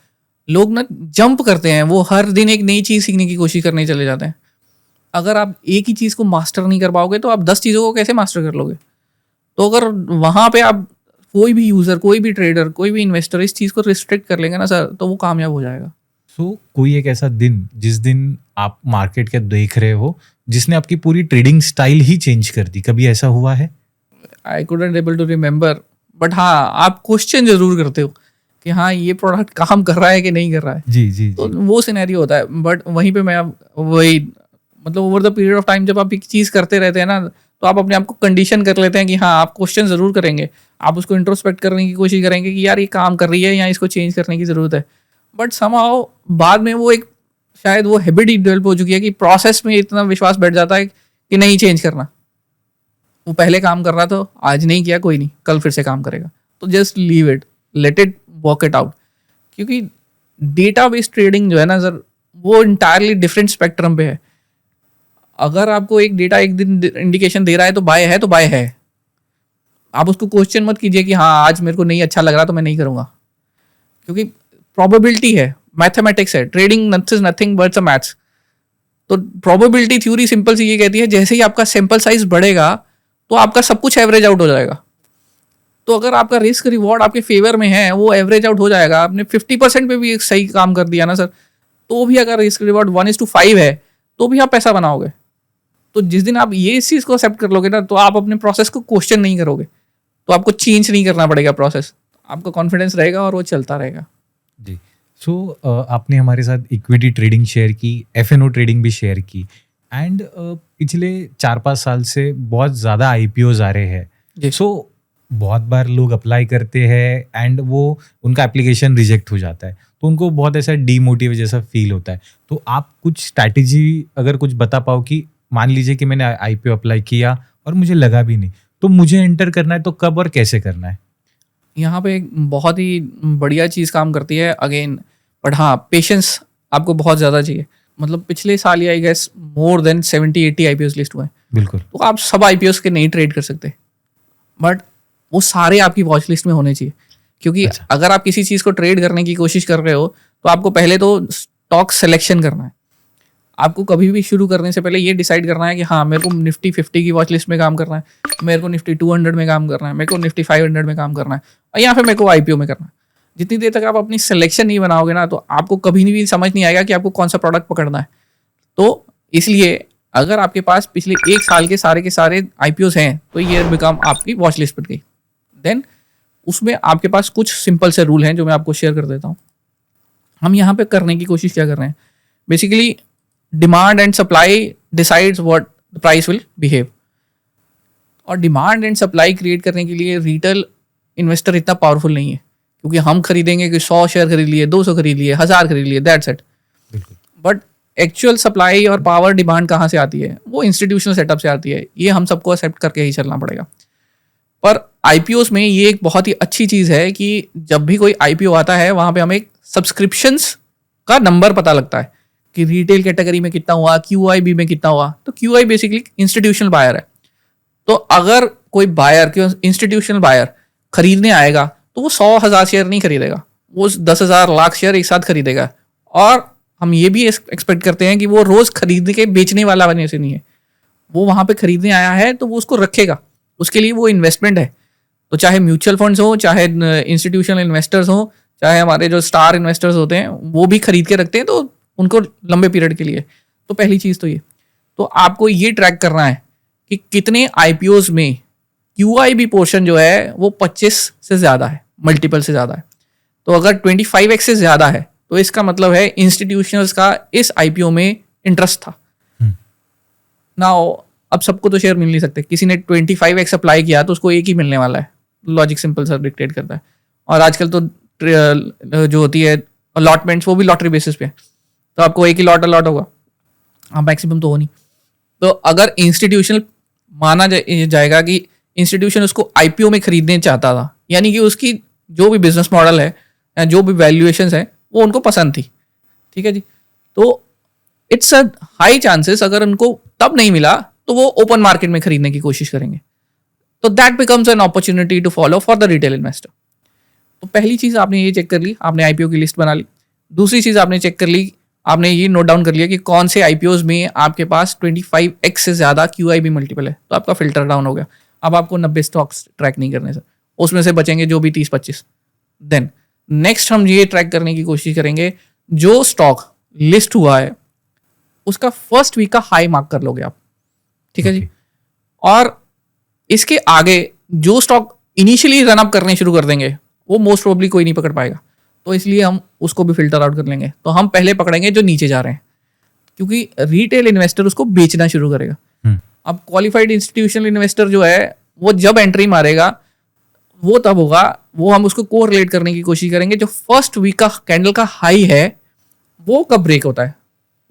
S2: लोग ना जंप करते हैं, वो हर दिन एक नई चीज़ सीखने की कोशिश करने चले जाते हैं. अगर आप एक ही चीज़ को मास्टर नहीं कर पाओगे तो आप 10 चीज़ों को कैसे मास्टर कर लोगे? तो अगर वहाँ पे आप कोई भी यूज़र, कोई भी ट्रेडर, कोई भी इन्वेस्टर इस चीज़ को रिस्ट्रिक्ट कर लेंगे ना सर, तो वो कामयाब हो जाएगा.
S1: सो कोई एक ऐसा दिन जिस दिन आप मार्केट के देख रहे हो जिसने आपकी पूरी ट्रेडिंग स्टाइल ही चेंज कर दी, कभी ऐसा हुआ है?
S2: I couldn't able to remember, but हाँ, आप क्वेश्चन जरूर करते हो कि हाँ ये प्रोडक्ट काम कर रहा है कि नहीं कर रहा है.
S1: जी जी
S2: तो
S1: जी.
S2: वो सिनेरियो होता है. बट वहीं पे मैं अब वही, मतलब over the period of time जब आप एक चीज़ करते रहते हैं ना, तो आप अपने आप को कंडीशन कर लेते हैं कि हाँ आप क्वेश्चन ज़रूर करेंगे, आप उसको इंट्रोस्पेक्ट करने की कोशिश करेंगे कि यार ये काम कर रही है या इसको चेंज करने की ज़रूरत है. बट समहाउ बाद में वो एक शायद वो हैबिट ही डेवलप हो चुकी है कि प्रोसेस में इतना विश्वास बैठ जाता है कि नहीं चेंज करना. वो पहले काम कर रहा था, आज नहीं किया, कोई नहीं, कल फिर से काम करेगा. तो just leave it, let it work it out. क्योंकि डेटा बेस्ड ट्रेडिंग जो है ना सर, वो इंटायरली डिफरेंट स्पेक्ट्रम पे है. अगर आपको एक डेटा एक दिन इंडिकेशन दे रहा है तो बाय है, तो बाय है. आप उसको क्वेश्चन मत कीजिए कि हाँ आज मेरे को नहीं अच्छा लग रहा तो मैं नहीं करूँगा, क्योंकि प्रोबेबिलिटी है, मैथमेटिक्स है. Trading nothing but maths. तो प्रोबेबिलिटी थ्योरी सिंपल सी ये कहती है, जैसे ही आपका सैंपल साइज बढ़ेगा तो आपका सब कुछ एवरेज आउट हो जाएगा. तो अगर आपका रिस्क रिवॉर्ड आपके फेवर में है, वो एवरेज आउट हो जाएगा. आपने 50% पे भी एक सही काम कर दिया ना सर, तो भी अगर रिस्क रिवॉर्ड 1:5 है तो भी आप पैसा बनाओगे. तो जिस दिन आप ये इस चीज़ को एक्सेप्ट कर लोगे ना, तो आप अपने प्रोसेस को क्वेश्चन नहीं करोगे, तो आपको चेंज नहीं करना पड़ेगा प्रोसेस. आपका कॉन्फिडेंस रहेगा और वो चलता रहेगा.
S1: जी. सो आपने हमारे साथ इक्विटी ट्रेडिंग शेयर की, FNO ट्रेडिंग भी शेयर की एंड पिछले 4-5 साल से बहुत ज़्यादा IPOs आ रहे हैं.
S2: जी.
S1: सो बहुत बार लोग अप्लाई करते हैं एंड वो उनका एप्लीकेशन रिजेक्ट हो जाता है, तो उनको बहुत ऐसा डीमोटिवेट जैसा फील होता है. तो आप कुछ स्ट्रैटेजी अगर कुछ बता पाओ कि मान लीजिए कि मैंने IPO अप्लाई किया और मुझे लगा भी नहीं, तो मुझे एंटर करना है तो कब और कैसे करना है?
S2: यहाँ पे एक बहुत ही बढ़िया चीज़ काम करती है अगेन, बट हाँ पेशेंस आपको बहुत ज़्यादा चाहिए. मतलब पिछले साल ही I guess more than 70-80 IPOs list हुए हैं.
S1: बिल्कुल.
S2: तो आप सब IPOs के नहीं ट्रेड कर सकते, बट वो सारे आपकी वॉच लिस्ट में होने चाहिए. क्योंकि
S1: अच्छा.
S2: अगर आप किसी चीज़ को ट्रेड करने की कोशिश कर रहे हो, तो आपको पहले तो स्टॉक सिलेक्शन करना है. आपको कभी भी शुरू करने से पहले ये डिसाइड करना है कि हाँ मेरे को निफ्टी 50 की वॉच लिस्ट में काम करना है, मेरे को निफ्टी 200 में काम करना है, मेरे को निफ्टी 500 में काम करना है, या फिर मेरे को IPO में करना है. जितनी देर तक आप अपनी सिलेक्शन नहीं बनाओगे ना, तो आपको कभी भी समझ नहीं आएगा कि आपको कौन सा प्रोडक्ट पकड़ना है. तो इसलिए अगर आपके पास पिछले 1 साल के सारे IPOs हैं, तो ये बिकम आपकी वॉच लिस्ट बन गई. देन उसमें आपके पास कुछ सिंपल से रूल हैं जो मैं आपको शेयर कर देता हूँ. हम यहाँ पे करने की कोशिश क्या कर रहे हैं, basically demand and supply decides what the price will behave. और डिमांड एंड सप्लाई क्रिएट करने के लिए रिटेल इन्वेस्टर इतना पावरफुल नहीं है, क्योंकि हम खरीदेंगे कि 100 शेयर खरीद लिए, 200 खरीद लिए, 1000 खरीद लिए, that's it. But actual supply और पावर डिमांड कहाँ से आती है? वो इंस्टीट्यूशनल सेटअप से आती है. ये हम सबको एक्सेप्ट करके ही चलना पड़ेगा. पर आईपीओस में ये एक बहुत ही अच्छी चीज़ है कि जब भी कोई आईपीओ आता है वहाँ पे हमें सब्सक्रिप्शंस का नंबर पता लगता है कि रिटेल कैटेगरी में कितना हुआ, क्यूआईबी में कितना हुआ। तो क्यूआई बेसिकली इंस्टीट्यूशनल बायर है। तो अगर कोई बायर, इंस्टीट्यूशनल बायर खरीदने आएगा तो वो 100,000 शेयर नहीं खरीदेगा, वो 10,000 लाख शेयर एक साथ खरीदेगा। और हम ये भी एक्सपेक्ट करते हैं कि वो रोज खरीदने के बेचने वाला बनने से नहीं है, वो वहां पे खरीदने आया है तो वो उसको रखेगा, उसके लिए वो इन्वेस्टमेंट है। तो चाहे म्यूचुअल फंड्स हो, चाहे इंस्टीट्यूशनल इन्वेस्टर्स हो, चाहे हमारे जो स्टार इन्वेस्टर्स होते हैं वो भी खरीद के रखते हैं तो उनको लंबे पीरियड के लिए। तो पहली चीज़ तो ये, तो आपको ये ट्रैक करना है कि कितने आईपीओज में क्यूआईबी पोर्शन जो है वो 25 से ज़्यादा है, मल्टीपल से ज़्यादा है। तो अगर 25x से ज़्यादा है तो इसका मतलब है इंस्टीट्यूशनल्स का इस आईपीओ में इंटरेस्ट था। ना अब सबको तो शेयर मिल नहीं सकते, किसी ने 25x अप्लाई किया तो उसको एक ही मिलने वाला है, लॉजिक सिंपल सा डिक्टेट करता है। और आजकल तो जो होती है अलॉटमेंट्स वो भी लॉटरी बेसिस पे है, तो आपको एक ही लॉट अलॉट होगा, हाँ मैक्सिमम तो हो नहीं। तो अगर इंस्टीट्यूशनल माना जाएगा कि इंस्टीट्यूशन उसको आईपीओ में खरीदने चाहता था, यानी कि उसकी जो भी बिजनेस मॉडल है या जो भी वैल्यूएशंस है वो उनको पसंद थी, ठीक है जी। तो इट्स अ हाई चांसेस अगर उनको तब नहीं मिला तो वो ओपन मार्केट में खरीदने की कोशिश करेंगे। तो that becomes an opportunity to follow for the retail investor. तो पहली चीज़ आपने ये चेक कर ली, आपने आईपीओ की लिस्ट बना ली। दूसरी चीज़ आपने चेक कर ली, आपने ये नोट डाउन कर लिया कि कौन से आईपीओज में आपके पास 25x से ज़्यादा क्यूआईबी मल्टीपल है, तो आपका फिल्टर डाउन हो गया। अब आपको 90 स्टॉक्स ट्रैक नहीं करने सर, उसमें से बचेंगे जो भी 30-25। देन नेक्स्ट हम ये ट्रैक करने की कोशिश करेंगे, जो स्टॉक लिस्ट हुआ है उसका फर्स्ट वीक का हाई मार्क कर लोगे आप, ठीक है जी। और इसके आगे जो स्टॉक इनिशियली रन अप करने शुरू कर देंगे वो मोस्ट प्रोबेबली कोई नहीं पकड़ पाएगा, तो इसलिए हम उसको भी फिल्टर आउट कर लेंगे। तो हम पहले पकड़ेंगे जो नीचे जा रहे हैं, क्योंकि रिटेल इन्वेस्टर उसको बेचना शुरू करेगा। अब क्वालिफाइड इंस्टीट्यूशनल इन्वेस्टर जो है वो जब एंट्री मारेगा वो तब होगा, वो हम उसको कोरिलेट करने की कोशिश करेंगे जो फर्स्ट वीक का कैंडल का हाई है वो कब ब्रेक होता है,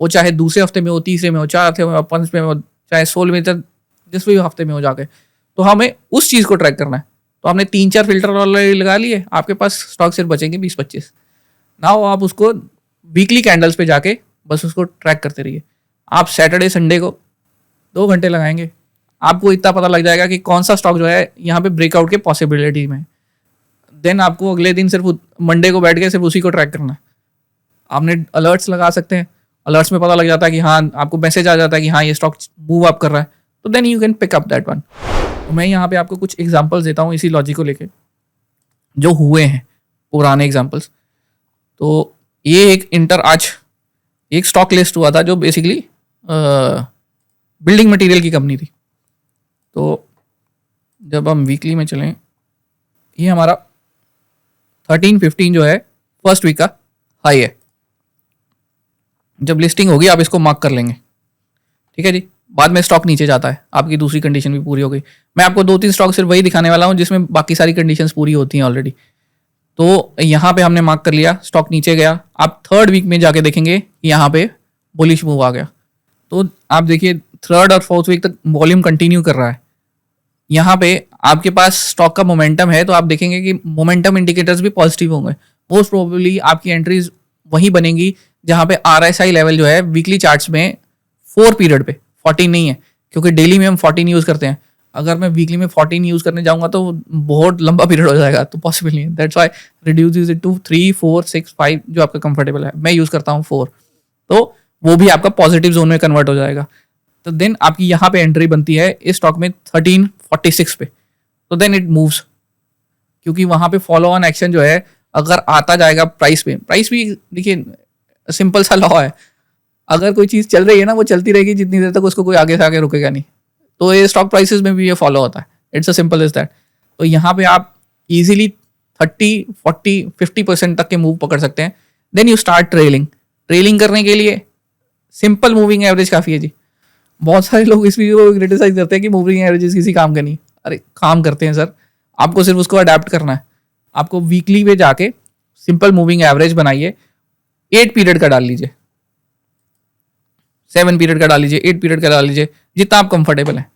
S2: वो चाहे दूसरे हफ्ते में हो, तीसरे में हो, 4 हफ्ते में हो, 5 में हो, चाहे 16 में, जिस भी हफ्ते में हो जाके। तो हमें उस चीज़ को ट्रैक करना है। तो हमने 3-4 फिल्टर ऑलरेडी लगा लिए, आपके पास स्टॉक सिर्फ बचेंगे 20-25। नाउ आप उसको वीकली कैंडल्स पे जाके बस उसको ट्रैक करते रहिए। आप सैटरडे संडे को 2 घंटे लगाएंगे, आपको इतना पता लग जाएगा कि कौन सा स्टॉक जो है यहाँ पे ब्रेकआउट के पॉसिबिलिटी में। देन आपको अगले दिन सिर्फ मंडे को बैठ के सिर्फ उसी को ट्रैक करना है। आपने अलर्ट्स लगा सकते हैं, अलर्ट्स में पता लग जाता है कि हाँ, आपको मैसेज आ जाता है कि हाँ ये स्टॉक मूव अप कर रहा है, तो then you can pick up that one. तो मैं यहाँ पे आपको कुछ एग्जांपल्स देता हूँ इसी लॉजिक को लेके जो हुए हैं, पुराने एग्जांपल्स। तो ये आज एक स्टॉक लिस्ट हुआ था जो बेसिकली बिल्डिंग मटेरियल की कंपनी थी। तो जब हम वीकली में चलें, ये हमारा 13-15 जो है फर्स्ट वीक का हाई है। जब लिस्टिंग होगी आप इसको मार्क कर लेंगे, ठीक है जी। बाद में स्टॉक नीचे जाता है, आपकी दूसरी कंडीशन भी पूरी हो गई। मैं आपको 2-3 स्टॉक सिर्फ वही दिखाने वाला हूँ जिसमें बाकी सारी कंडीशंस पूरी होती हैं ऑलरेडी। तो यहाँ पे हमने मार्क कर लिया, स्टॉक नीचे गया। आप थर्ड वीक में जाके देखेंगे यहाँ पे बुलिश मूव आ गया। तो आप देखिए थर्ड और फोर्थ वीक तक वॉल्यूम कंटिन्यू कर रहा है। यहाँ पे आपके पास स्टॉक का मोमेंटम है, तो आप देखेंगे कि मोमेंटम इंडिकेटर्स भी पॉजिटिव होंगे। मोस्ट प्रोबेबली आपकी एंट्रीज वहीं बनेगी जहाँ पे RSI लेवल जो है वीकली चार्ट्स में 4 पीरियड पे 14 नहीं है, क्योंकि डेली में हम 14 यूज़ करते हैं। अगर मैं वीकली में 14 यूज़ करने जाऊँगा तो बहुत लंबा पीरियड हो जाएगा, तो पॉसिबल नहीं है। That's why reduces it to 3, 4, 6, 5 जो आपका कंफर्टेबल है। मैं यूज़ करता हूँ 4, तो वो भी आपका पॉजिटिव जोन में कन्वर्ट हो जाएगा। तो देन आपकी यहाँ पे एंट्री बनती है इस स्टॉक में 1346 पे। तो देन इट मूव्स, क्योंकि वहाँ पे फॉलो ऑन एक्शन जो है अगर आता जाएगा प्राइस भी देखिए सिंपल सा लॉ है, अगर कोई चीज़ चल रही है ना वो चलती रहेगी जितनी देर तक उसको कोई आगे से आगे रुकेगा नहीं। तो ये स्टॉक प्राइसेस में भी ये फॉलो होता है। It's a simple is that. तो यहाँ पे आप इजीली 30, 40, 50% तक के मूव पकड़ सकते हैं। देन यू स्टार्ट ट्रेलिंग करने के लिए सिंपल मूविंग एवरेज काफ़ी है जी। बहुत सारे लोग इस वीडियो को क्रिटिसाइज करते हैं कि मूविंग एवरेजेस किसी काम का नहीं। अरे काम करते हैं सर, आपको सिर्फ उसको अडेप्ट करना है। आपको वीकली पे जाके सिंपल मूविंग एवरेज बनाइए, 8 पीरियड का डाल लीजिए, 7 पीरियड का डाल लीजिए, 8 पीरियड का डाल लीजिए, जितना आप कंफर्टेबल हैं।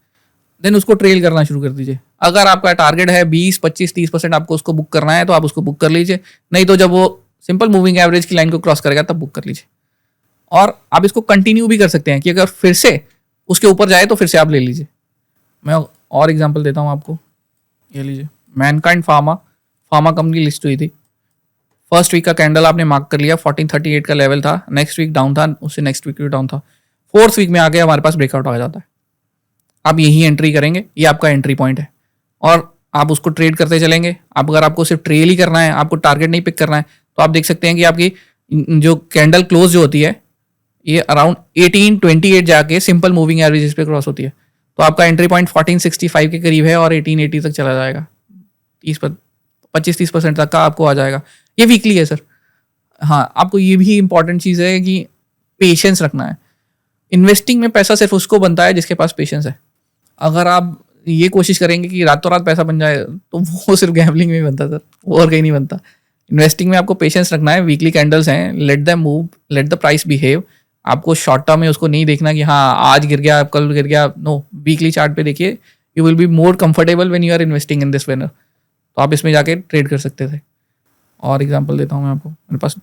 S2: देन उसको ट्रेल करना शुरू कर दीजिए। अगर आपका टारगेट है 20, 25, 30% आपको उसको बुक करना है तो आप उसको बुक कर लीजिए, नहीं तो जब वो सिंपल मूविंग एवरेज की लाइन को क्रॉस करेगा तब बुक कर लीजिए। और आप इसको कंटिन्यू भी कर सकते हैं कि अगर फिर से उसके ऊपर जाए तो फिर से आप ले लीजिए। मैं और एग्जांपल देता हूँ आपको, ये लीजिए मैनकाइंड फार्मा कंपनी लिस्ट हुई थी। फर्स्ट वीक का कैंडल आपने मार्क कर लिया, 1438 का लेवल था, नेक्स्ट वीक डाउन था, उससे नेक्स्ट वीक भी डाउन था, फोर्थ वीक में आके हमारे पास ब्रेकआउट आ जाता है। आप यही एंट्री करेंगे, ये आपका एंट्री पॉइंट है और आप उसको ट्रेड करते चलेंगे। आप अगर आपको सिर्फ ट्रेल ही करना है, आपको टारगेट नहीं पिक करना है, तो आप देख सकते हैं कि आपकी जो कैंडल क्लोज जो होती है ये अराउंड 1828 जाके सिंपल मूविंग एवरेजेस पे क्रॉस होती है। तो आपका एंट्री पॉइंट 1465 के करीब है और 1880 तक चला जाएगा, 25-30% तक का आपको आ जाएगा। ये वीकली है सर। हाँ, आपको ये भी इंपॉर्टेंट चीज़ है कि पेशेंस रखना है। इन्वेस्टिंग में पैसा सिर्फ उसको बनता है जिसके पास पेशेंस है। अगर आप ये कोशिश करेंगे कि रातों रात पैसा बन जाए तो वो सिर्फ गैम्बलिंग में ही बनता सर, वो और कहीं नहीं बनता। इन्वेस्टिंग में आपको पेशेंस रखना है। वीकली कैंडल्स हैं, let them move, let the price behave. आपको शॉर्ट टर्म में उसको नहीं देखना कि हाँ आज गिर गया कल गिर गया, नो, वीकली चार्ट पे देखिए, you will be more comfortable when you are investing in this manner. तो आप इसमें जाके ट्रेड कर सकते थे। और एग्जांपल देता हूँ मैं आपको, मेरे पास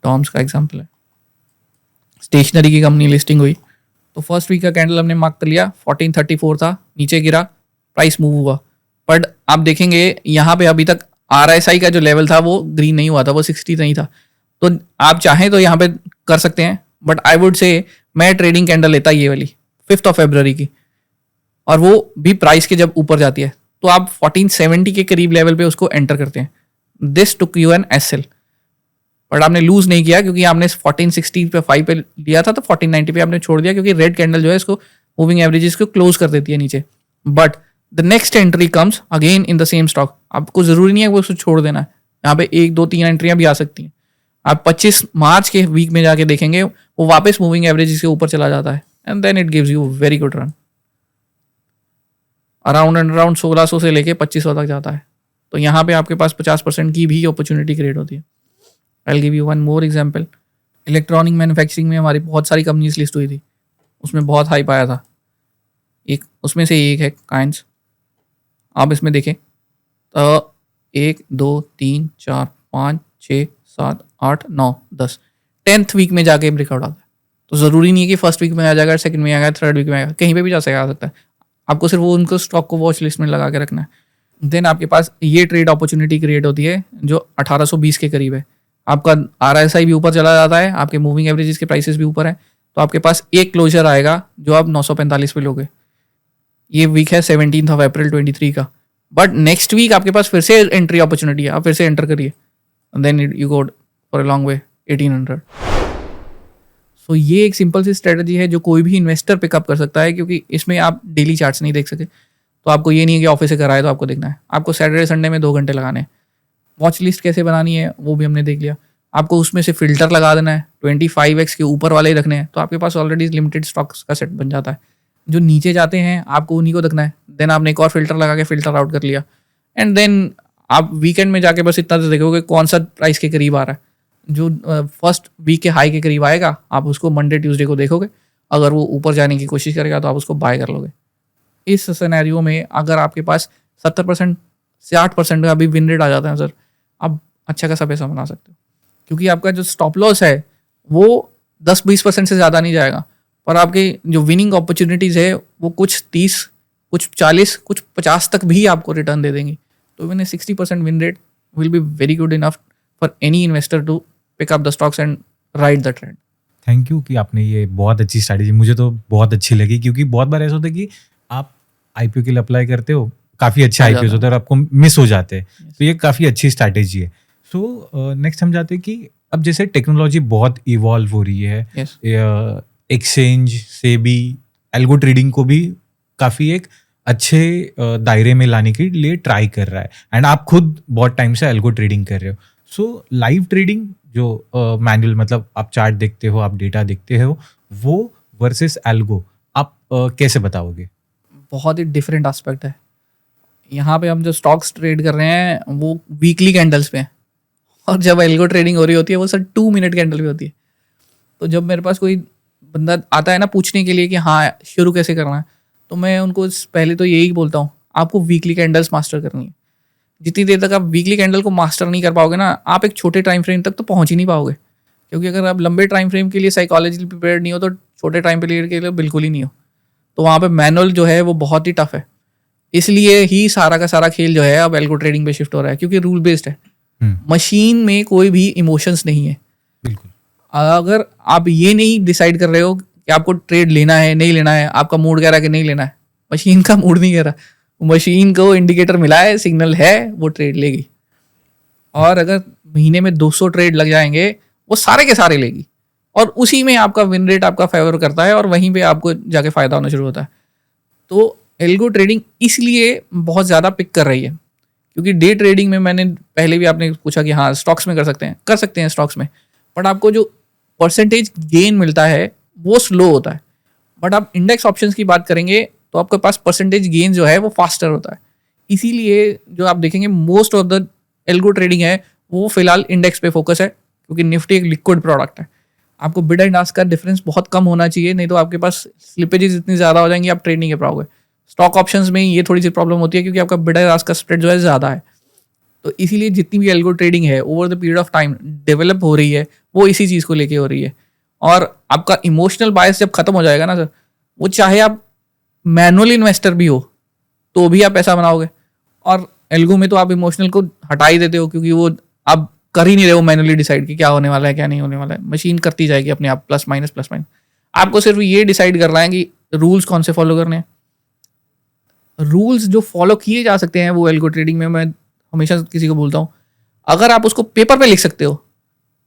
S2: डॉम्स का एग्जांपल है। स्टेशनरी की कंपनी लिस्टिंग हुई तो फर्स्ट वीक का कैंडल हमने मार्क कर लिया, 1434 था, नीचे गिरा, प्राइस मूव हुआ। बट आप देखेंगे यहाँ पे अभी तक RSI का जो लेवल था वो ग्रीन नहीं हुआ था, वो 60 नहीं था। तो आप चाहें तो यहाँ पे कर सकते हैं, बट आई वुड से मैं ट्रेडिंग कैंडल लेता ये वाली 5 फरवरी की, और वो भी प्राइस के जब ऊपर जाती है तो आप 1470 के करीब लेवल पे उसको एंटर करते हैं। This took you an SL, but आपने लूज नहीं किया क्योंकि आपने 1460 पे 5 पे लिया था तो 1490 पे आपने छोड़ दिया, क्योंकि रेड कैंडल जो है इसको मूविंग एवरेजेस को क्लोज कर देती है नीचे। But the next entry comes again in the same stock. आपको जरूरी नहीं है वो उसको छोड़ देना है, यहाँ पे 1, 2, 3 एंट्रियां भी आ सकती हैं। आप 25 मार्च के वीक में जाके देखेंगे वो वापस मूविंग एवरेजेस के ऊपर चला जाता है, and then it gives you very good run. Around 1600 से लेके 2500 तक जाता है। तो यहाँ पे आपके पास 50% की भी अपॉर्चुनिटी क्रिएट होती है। I will give you one more example. Electronic manufacturing में हमारी बहुत सारी कंपनीज लिस्ट हुई थी, उसमें बहुत हाइप आया था। एक उसमें से एक है काइंस। आप इसमें देखें तो 1, 2, 3, 4, 5, 6, 7, 8, 9, 10 10th वीक में जाके ब्रेकआउट आता है। तो ज़रूरी नहीं है कि फर्स्ट वीक में आ जाएगा, सेकंड में आएगा, थर्ड वीक में आएगा, कहीं पे भी जा सकता है। आपको सिर्फ वो उनको स्टॉक को वॉच लिस्ट में लगा के रखना है। देन आपके पास ये ट्रेड अपॉर्चुनिटी क्रिएट होती है जो 1820 के करीब है। आपका RSI भी ऊपर चला जाता है, आपके मूविंग एवरेजेस के प्राइसेस भी ऊपर है, तो आपके पास एक क्लोजर आएगा जो आप 945 पे लोगे। ये वीक है 17 अप्रैल 23 का। बट नेक्स्ट वीक आपके पास फिर से एंट्री अपॉर्चुनिटी है, आप फिर से एंटर करिए, then you go for a long way 1800। So ये एक सिंपल सी स्ट्रेटजी है जो कोई भी इन्वेस्टर पिकअप कर सकता है, क्योंकि इसमें आप डेली चार्ट्स नहीं देख सके। तो आपको ये नहीं है कि ऑफिस से कराए तो आपको देखना है, आपको सैटरडे संडे में 2 घंटे लगाने हैं। वॉच लिस्ट कैसे बनानी है वो भी हमने देख लिया। आपको उसमें से फिल्टर लगा देना है, 25x के ऊपर वाले ही रखने हैं, तो आपके पास ऑलरेडी लिमिटेड स्टॉक्स का सेट बन जाता है। जो नीचे जाते हैं आपको उन्हीं को देखना है। देन आपने एक और फिल्टर लगा के फिल्टर आउट कर लिया, एंड देन आप वीकेंड में जाके बस इतना तो देखोगे कौन सा प्राइस के करीब आ रहा है। जो फर्स्ट वीक के हाई के करीब आएगा आप उसको मंडे ट्यूसडे को देखोगे, अगर वो ऊपर जाने की कोशिश करेगा तो आप उसको बाय कर लोगे। इस सिनेरियो में अगर आपके पास 70% से 8% का भी विन रेट आ जाता है सर, आप अच्छा खासा पैसा बना सकते हो, क्योंकि आपका जो स्टॉप लॉस है वो 10-20% से ज़्यादा नहीं जाएगा, पर आपके जो विनिंग अपॉर्चुनिटीज़ है वो कुछ 30, कुछ 40, कुछ 50 तक भी आपको रिटर्न दे देंगी। तो even 60% win rate will be very good enough for any investor to pick up the stocks and ride the trend.
S1: Thank you कि आपने ये बहुत अच्छी स्ट्रैटेजी, मुझे तो बहुत अच्छी लगी, क्योंकि बहुत बार ऐसा होता है कि आप IPO के लिए अप्लाई करते हो, काफ़ी अच्छे IPOs होते हैं और आपको मिस हो जाते हैं। तो ये काफ़ी अच्छी स्ट्रैटेजी है। सो नेक्स्ट हम जाते हैं कि अब जैसे टेक्नोलॉजी बहुत इवॉल्व हो रही है, एक्सचेंज से भी एल्गो ट्रेडिंग को भी काफ़ी एक अच्छे दायरे में लाने के लिए ट्राई कर रहा है, एंड आप खुद बहुत टाइम से एल्गो ट्रेडिंग कर रहे हो। सो लाइव ट्रेडिंग जो मैनुअल, मतलब आप चार्ट देखते हो, आप डेटा देखते हो, वो वर्सेस एल्गो आप कैसे बताओगे?
S2: बहुत ही डिफरेंट एस्पेक्ट है। यहाँ पे हम जो स्टॉक्स ट्रेड कर रहे हैं वो वीकली कैंडल्स पे हैं, और जब एल्गो ट्रेडिंग हो रही होती है वो सर 2 मिनट कैंडल पे होती है। तो जब मेरे पास कोई बंदा आता है ना पूछने के लिए कि हाँ शुरू कैसे करना है, तो मैं उनको पहले तो यही बोलता हूँ, आपको वीकली कैंडल्स मास्टर करनी है। जितनी देर तक आप वीकली कैंडल को मास्टर नहीं कर पाओगे ना, आप एक छोटे टाइम फ्रेम तक तो पहुंच ही नहीं पाओगे। क्योंकि अगर आप लंबे टाइम फ्रेम के लिए साइकोलॉजिकली प्रिपेयर्ड नहीं हो तो छोटे टाइम पीरियड के लिए बिल्कुल ही नहीं हो। तो वहाँ पे मैनुअल जो है वो बहुत ही टफ है। इसलिए ही सारा का सारा खेल जो है अब एल्गो ट्रेडिंग पे शिफ्ट हो रहा है, क्योंकि रूल बेस्ड है। मशीन में कोई भी इमोशंस नहीं है।
S1: बिल्कुल।
S2: अगर आप ये नहीं डिसाइड कर रहे हो कि आपको ट्रेड लेना है नहीं लेना है, आपका मूड कह रहा है कि नहीं लेना है, मशीन का मूड नहीं कह रहा, मशीन को इंडिकेटर मिला है, सिग्नल है, वो ट्रेड लेगी। और अगर महीने में 200 ट्रेड लग जाएंगे, वो सारे के सारे लेगी, और उसी में आपका विन रेट आपका फेवर करता है, और वहीं पे आपको जाके फायदा होना शुरू होता है। तो एल्गो ट्रेडिंग इसलिए बहुत ज़्यादा पिक कर रही है, क्योंकि डे ट्रेडिंग में मैंने पहले भी आपने पूछा कि हाँ स्टॉक्स में कर सकते हैं स्टॉक्स में, बट आपको जो परसेंटेज गेन मिलता है वो स्लो होता है। बट आप इंडेक्स ऑप्शंस की बात करेंगे तो आपके पास परसेंटेज गेन जो है वो फास्टर होता है। इसीलिए जो आप देखेंगे most of the algo trading है वो फिलहाल इंडेक्स पे फोकस है, क्योंकि निफ्टी एक लिक्विड प्रोडक्ट है। आपको बिड एंड आस्क का डिफरेंस बहुत कम होना चाहिए, नहीं तो आपके पास स्लिपेजेस इतनी ज़्यादा हो जाएंगी, आप ट्रेड नहीं कर पाओगे। स्टॉक ऑप्शंस में ये थोड़ी सी प्रॉब्लम होती है, क्योंकि आपका बिड एंड आस्क का स्प्रेड जो है ज़्यादा है। तो इसीलिए जितनी भी एल्गो ट्रेडिंग है over the period of time develop हो रही है, वो इसी चीज़ को लेके हो रही है। और आपका इमोशनल बायस जब खत्म हो जाएगा ना सर, वो चाहे आप मैनुअल इन्वेस्टर भी हो तो भी आप पैसा बनाओगे। और एल्गो में तो आप इमोशनल को हटा ही देते हो, क्योंकि वो आप कर ही नहीं रहे हो मैनुअली डिसाइड कि क्या होने वाला है क्या नहीं होने वाला है, मशीन करती जाएगी अपने आप, प्लस माइनस प्लस माइनस। आपको सिर्फ ये डिसाइड करना है कि रूल्स कौन से फॉलो करने हैं। रूल्स जो फॉलो किए जा सकते हैं वो एल्गो ट्रेडिंग में, मैं हमेशा किसी को बोलता हूँ, अगर आप उसको पेपर पे लिख सकते हो